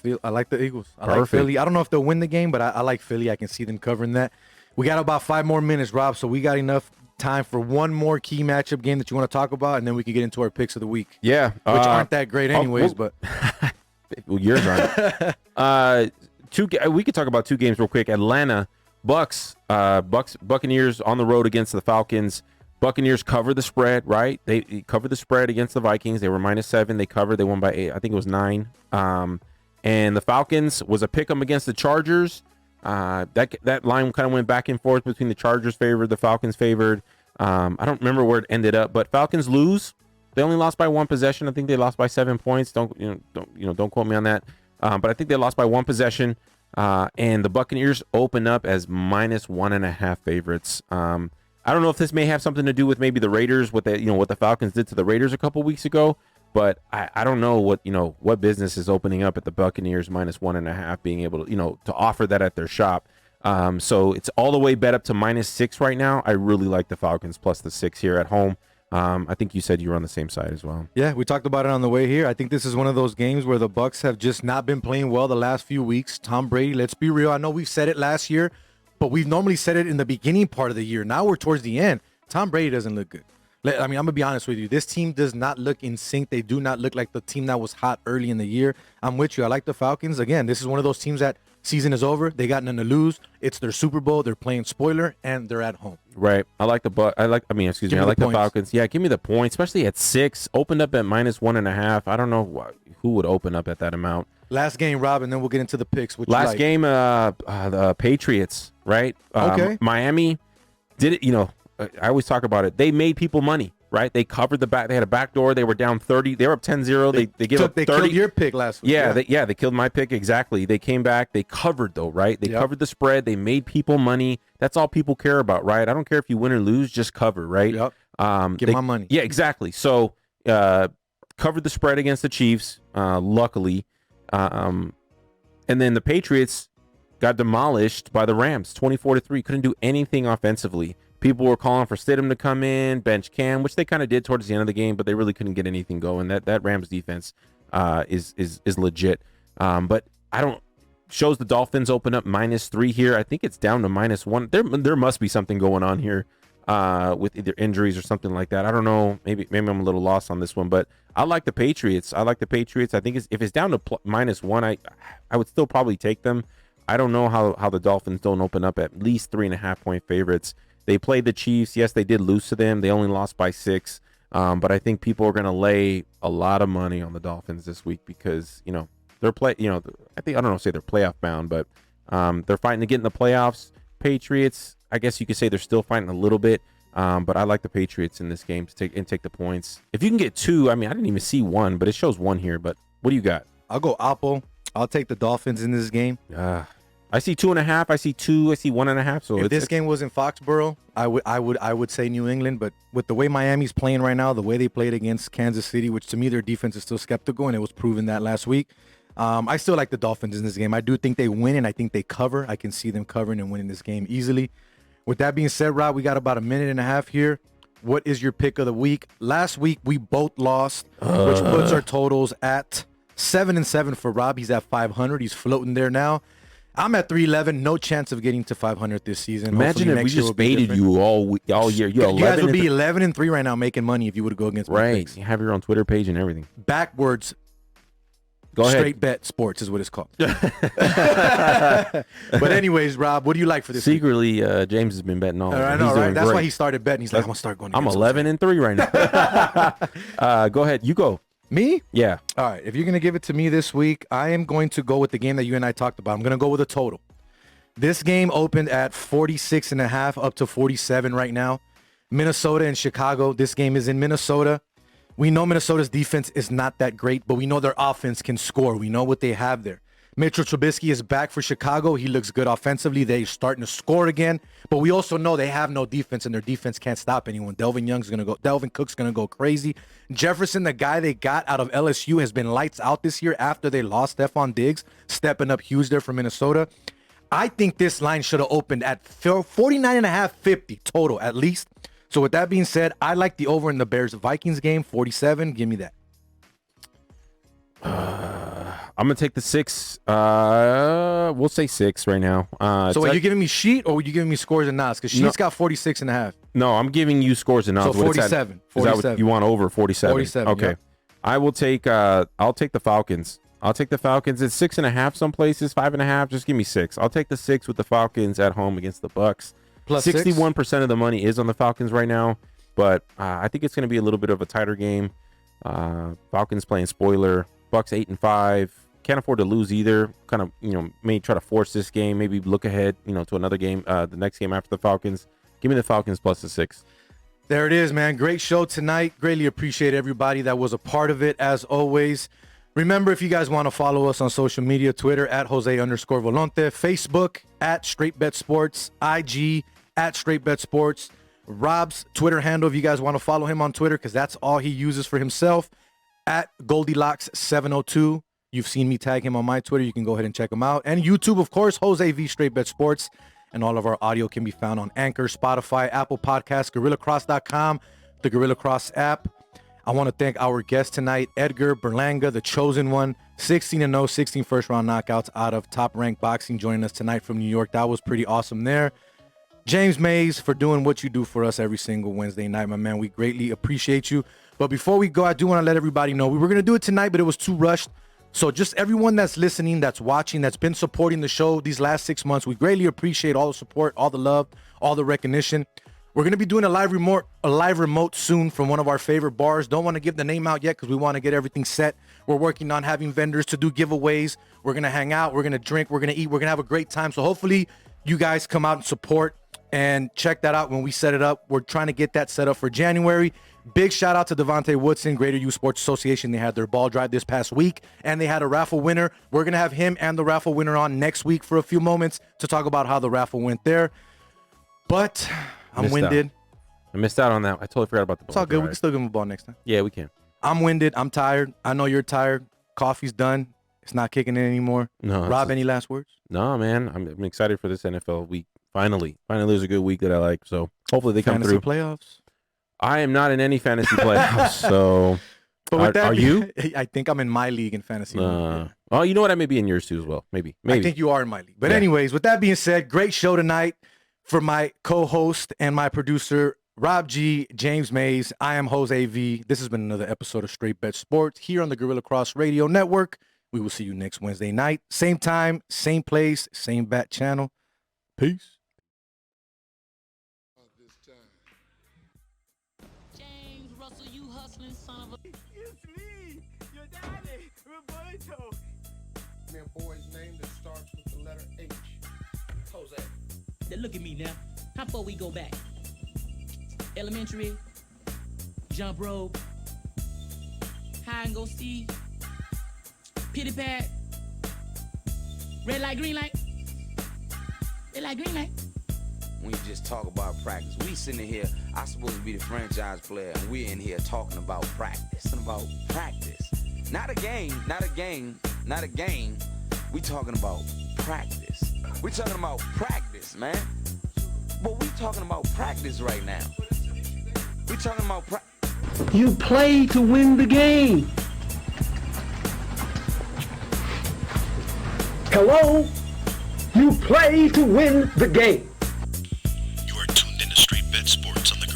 [SPEAKER 6] Eagles. I
[SPEAKER 7] Perfect.
[SPEAKER 6] like Philly. I don't know if they'll win the game, but I like Philly. I can see them covering that. We got about 5 more minutes, Rob, so we got enough time for one more key matchup game that you want to talk about, and then we can get into our picks of the week.
[SPEAKER 7] Yeah,
[SPEAKER 6] which aren't that great anyways, but
[SPEAKER 7] well, yours aren't. We could talk about 2 games real quick. Atlanta Buccaneers on the road against the Falcons. Buccaneers cover the spread, right? They covered the spread against the Vikings. They were -7. They covered. They won by 8. I think it was 9. And the Falcons was a pick 'em against the Chargers. That line kind of went back and forth between the Chargers favored, the Falcons favored. I don't remember where it ended up, but Falcons lose. They only lost by 1 possession. I think they lost by 7 points. Don't quote me on that. But I think they lost by 1 possession. And the Buccaneers open up as -1.5 favorites. I don't know if this may have something to do with maybe the Raiders, what the Falcons did to the Raiders a couple weeks ago, but I don't know what business is opening up at the Buccaneers -1.5 being able to offer that at their shop. So it's all the way bet up to -6 right now. I really like the Falcons plus the 6 here at home. I think you said you were on the same side as well.
[SPEAKER 6] Yeah, we talked about it on the way here. I think this is one of those games where the Bucs have just not been playing well the last few weeks. Tom Brady, let's be real. I know we've said it last year, but we've normally said it in the beginning part of the year. Now we're towards the end. Tom Brady doesn't look good. I mean, I'm going to be honest with you. This team does not look in sync. They do not look like the team that was hot early in the year. I'm with you. I like the Falcons. Again, this is one of those teams that season is over. They got nothing to lose. It's their Super Bowl. They're playing spoiler, and they're at home.
[SPEAKER 7] Right. I like the Falcons. Yeah, give me the points, especially at 6. Opened up at -1.5. I don't know who would open up at that amount.
[SPEAKER 6] Last game, Rob, and then we'll get into the picks.
[SPEAKER 7] Last game, the Patriots, right?
[SPEAKER 6] Okay.
[SPEAKER 7] Miami did it, I always talk about it. They made people money, right? They covered the back. They had a back door. They were down 30. They were up 10-0. They gave up 30.
[SPEAKER 6] They killed your pick last week.
[SPEAKER 7] Yeah, they killed my pick, exactly. They came back. They covered, though, right? They covered the spread. They made people money. That's all people care about, right? I don't care if you win or lose, just cover, right?
[SPEAKER 6] Yep. Get my money.
[SPEAKER 7] Yeah, exactly. So covered the spread against the Chiefs, luckily. And then the Patriots got demolished by the Rams, 24-3. Couldn't do anything offensively. People were calling for Stidham to come in, bench Cam, which they kind of did towards the end of the game, but they really couldn't get anything going. That Rams defense is legit. But shows the Dolphins open up -3 here. I think it's down to -1. There must be something going on here with either injuries or something like that. I don't know. Maybe I'm a little lost on this one, but I like the Patriots. I think if it's down to -1, I would still probably take them. I don't know how the Dolphins don't open up at least 3.5 point favorites. They played the Chiefs. Yes, they did lose to them. They only lost by 6. But I think people are going to lay a lot of money on the Dolphins this week because, they're I don't know, say they're playoff bound, but they're fighting to get in the playoffs. Patriots, I guess you could say they're still fighting a little bit. But I like the Patriots in this game to take the points. If you can get 2, I didn't even see 1, but it shows 1 here. But what do you got?
[SPEAKER 6] I'll go Oppo. I'll take the Dolphins in this game.
[SPEAKER 7] I see 2.5. I see 2. I see 1.5. So
[SPEAKER 6] if this game was in Foxborough, I would say New England. But with the way Miami's playing right now, the way they played against Kansas City, which to me their defense is still skeptical, and it was proven that last week. I still like the Dolphins in this game. I do think they win, and I think they cover. I can see them covering and winning this game easily. With that being said, Rob, we got about a minute and a half here. What is your pick of the week? Last week we both lost, which puts our totals at 7-7 for Rob. He's at 500. He's floating there now. I'm at 311. No chance of getting to 500 this season.
[SPEAKER 7] Imagine if we just baited you all year.
[SPEAKER 6] You guys would be 11-3 right now, making money if you would go against me.
[SPEAKER 7] Right. You have your own Twitter page and everything.
[SPEAKER 6] Backwards.
[SPEAKER 7] Go ahead.
[SPEAKER 6] Straight bet sports is what it's called. But anyways, Rob, what do you like for this?
[SPEAKER 7] Secretly, James has been betting all.
[SPEAKER 6] I know, right? That's why he started betting. He's like, I'm gonna start going.
[SPEAKER 7] I'm 11-3 right now. Go ahead. You go.
[SPEAKER 6] Me?
[SPEAKER 7] Yeah.
[SPEAKER 6] All right. If you're going to give it to me this week, I am going to go with the game that you and I talked about. I'm going to go with a total. This game opened at 46.5 up to 47 right now. Minnesota and Chicago. This game is in Minnesota. We know Minnesota's defense is not that great, but we know their offense can score. We know what they have there. Mitchell Trubisky is back for Chicago. He looks good offensively. They're starting to score again. But we also know they have no defense, and their defense can't stop anyone. Delvin Cook's going to go crazy. Jefferson, the guy they got out of LSU, has been lights out this year after they lost Stephon Diggs, stepping up huge there for Minnesota. I think this line should have opened at 49.5, 50 total at least. So with that being said, I like the over in the Bears-Vikings game, 47. Give me that.
[SPEAKER 7] I'm going to take the 6. We'll say 6 right now.
[SPEAKER 6] So are you giving me sheet or are you giving me scores and odds? Because sheet's got 46.5.
[SPEAKER 7] No, I'm giving you scores and odds.
[SPEAKER 6] So 47.
[SPEAKER 7] Is that what you want over 47?
[SPEAKER 6] 47.
[SPEAKER 7] Okay.
[SPEAKER 6] Yep.
[SPEAKER 7] I will take, I'll take the Falcons. I'll take the Falcons. It's 6.5 some places, 5.5. Just give me 6. I'll take the 6 with the Falcons at home against the Bucks.
[SPEAKER 6] Plus
[SPEAKER 7] 61% of the money is on the Falcons right now, but I think it's going to be a little bit of a tighter game. Falcons playing spoiler. Bucks 8-5. Can't afford to lose either. Kind of, may try to force this game. Maybe look ahead, to another game, the next game after the Falcons. Give me the Falcons plus the 6.
[SPEAKER 6] There it is, man. Great show tonight. Greatly appreciate everybody that was a part of it, as always. Remember, if you guys want to follow us on social media, Twitter at Jose_Volonte, Facebook at Straight Bet Sports, IG at Straight Bet Sports, Rob's Twitter handle, if you guys want to follow him on Twitter, because that's all he uses for himself, at Goldilocks702. You've seen me tag him on my Twitter. You can go ahead and check him out. And YouTube, of course, Jose V Straight Bet Sports. And all of our audio can be found on Anchor, Spotify, Apple Podcasts, GorillaCross.com, the Gorilla Cross app. I want to thank our guest tonight, Edgar Berlanga, the chosen one, 16-0, 16 first-round knockouts out of Top Rank Boxing, joining us tonight from New York. That was pretty awesome there. James Mays, for doing what you do for us every single Wednesday night, my man. We greatly appreciate you. But before we go, I do want to let everybody know we were going to do it tonight, but it was too rushed. So just everyone that's listening, that's watching, that's been supporting the show these last 6 months, we greatly appreciate all the support, all the love, all the recognition. We're going to be doing a live remote soon from one of our favorite bars. Don't want to give the name out yet because we want to get everything set. We're working on having vendors to do giveaways. We're going to hang out. We're going to drink. We're going to eat. We're going to have a great time. So hopefully you guys come out and support and check that out when we set it up. We're trying to get that set up for January. Big shout out to Devontae Woodson, Greater Youth Sports Association. They had their ball drive this past week, and they had a raffle winner. We're going to have him and the raffle winner on next week for a few moments to talk about how the raffle went there. But I'm winded.
[SPEAKER 7] I missed out on that. I totally forgot about the ball.
[SPEAKER 6] It's all good. We can still give him a ball next time.
[SPEAKER 7] Yeah, we can.
[SPEAKER 6] I'm winded. I'm tired. I know you're tired. Coffee's done. It's not kicking in anymore.
[SPEAKER 7] No.
[SPEAKER 6] Rob, any last words?
[SPEAKER 7] No, man. I'm excited for this NFL week. Finally, there's a good week that I like. So hopefully they come through.
[SPEAKER 6] Playoffs.
[SPEAKER 7] I am not in any fantasy playoffs. So,
[SPEAKER 6] but with
[SPEAKER 7] are you?
[SPEAKER 6] I think I'm in my league in fantasy.
[SPEAKER 7] Oh, you know what? I may be in yours too as well. Maybe.
[SPEAKER 6] I think you are in my league. But anyways, with that being said, great show tonight for my co-host and my producer, Rob G, James Mays. I am Jose V. This has been another episode of Straight Bet Sports here on the Gorilla Cross Radio Network. We will see you next Wednesday night. Same time, same place, same bat channel. Peace.
[SPEAKER 2] James Russell, you hustling son of a... It's me, your daddy, Roberto.
[SPEAKER 1] Man, boy's name that starts with the letter H.
[SPEAKER 2] Jose. Then look at me now. How far we go back? Elementary, jump rope, hide and go seek, pity pad, red light, green light, red light, green light.
[SPEAKER 3] When you just talk about practice, we sitting here, I supposed to be the franchise player, and we're in here talking about practice. Not a game. We talking about practice. We talking about practice, man. But we talking about practice right now. We talking about
[SPEAKER 4] You play to win the game. Hello? You play to win the game.
[SPEAKER 5] You are tuned into Straight Bet Sports on the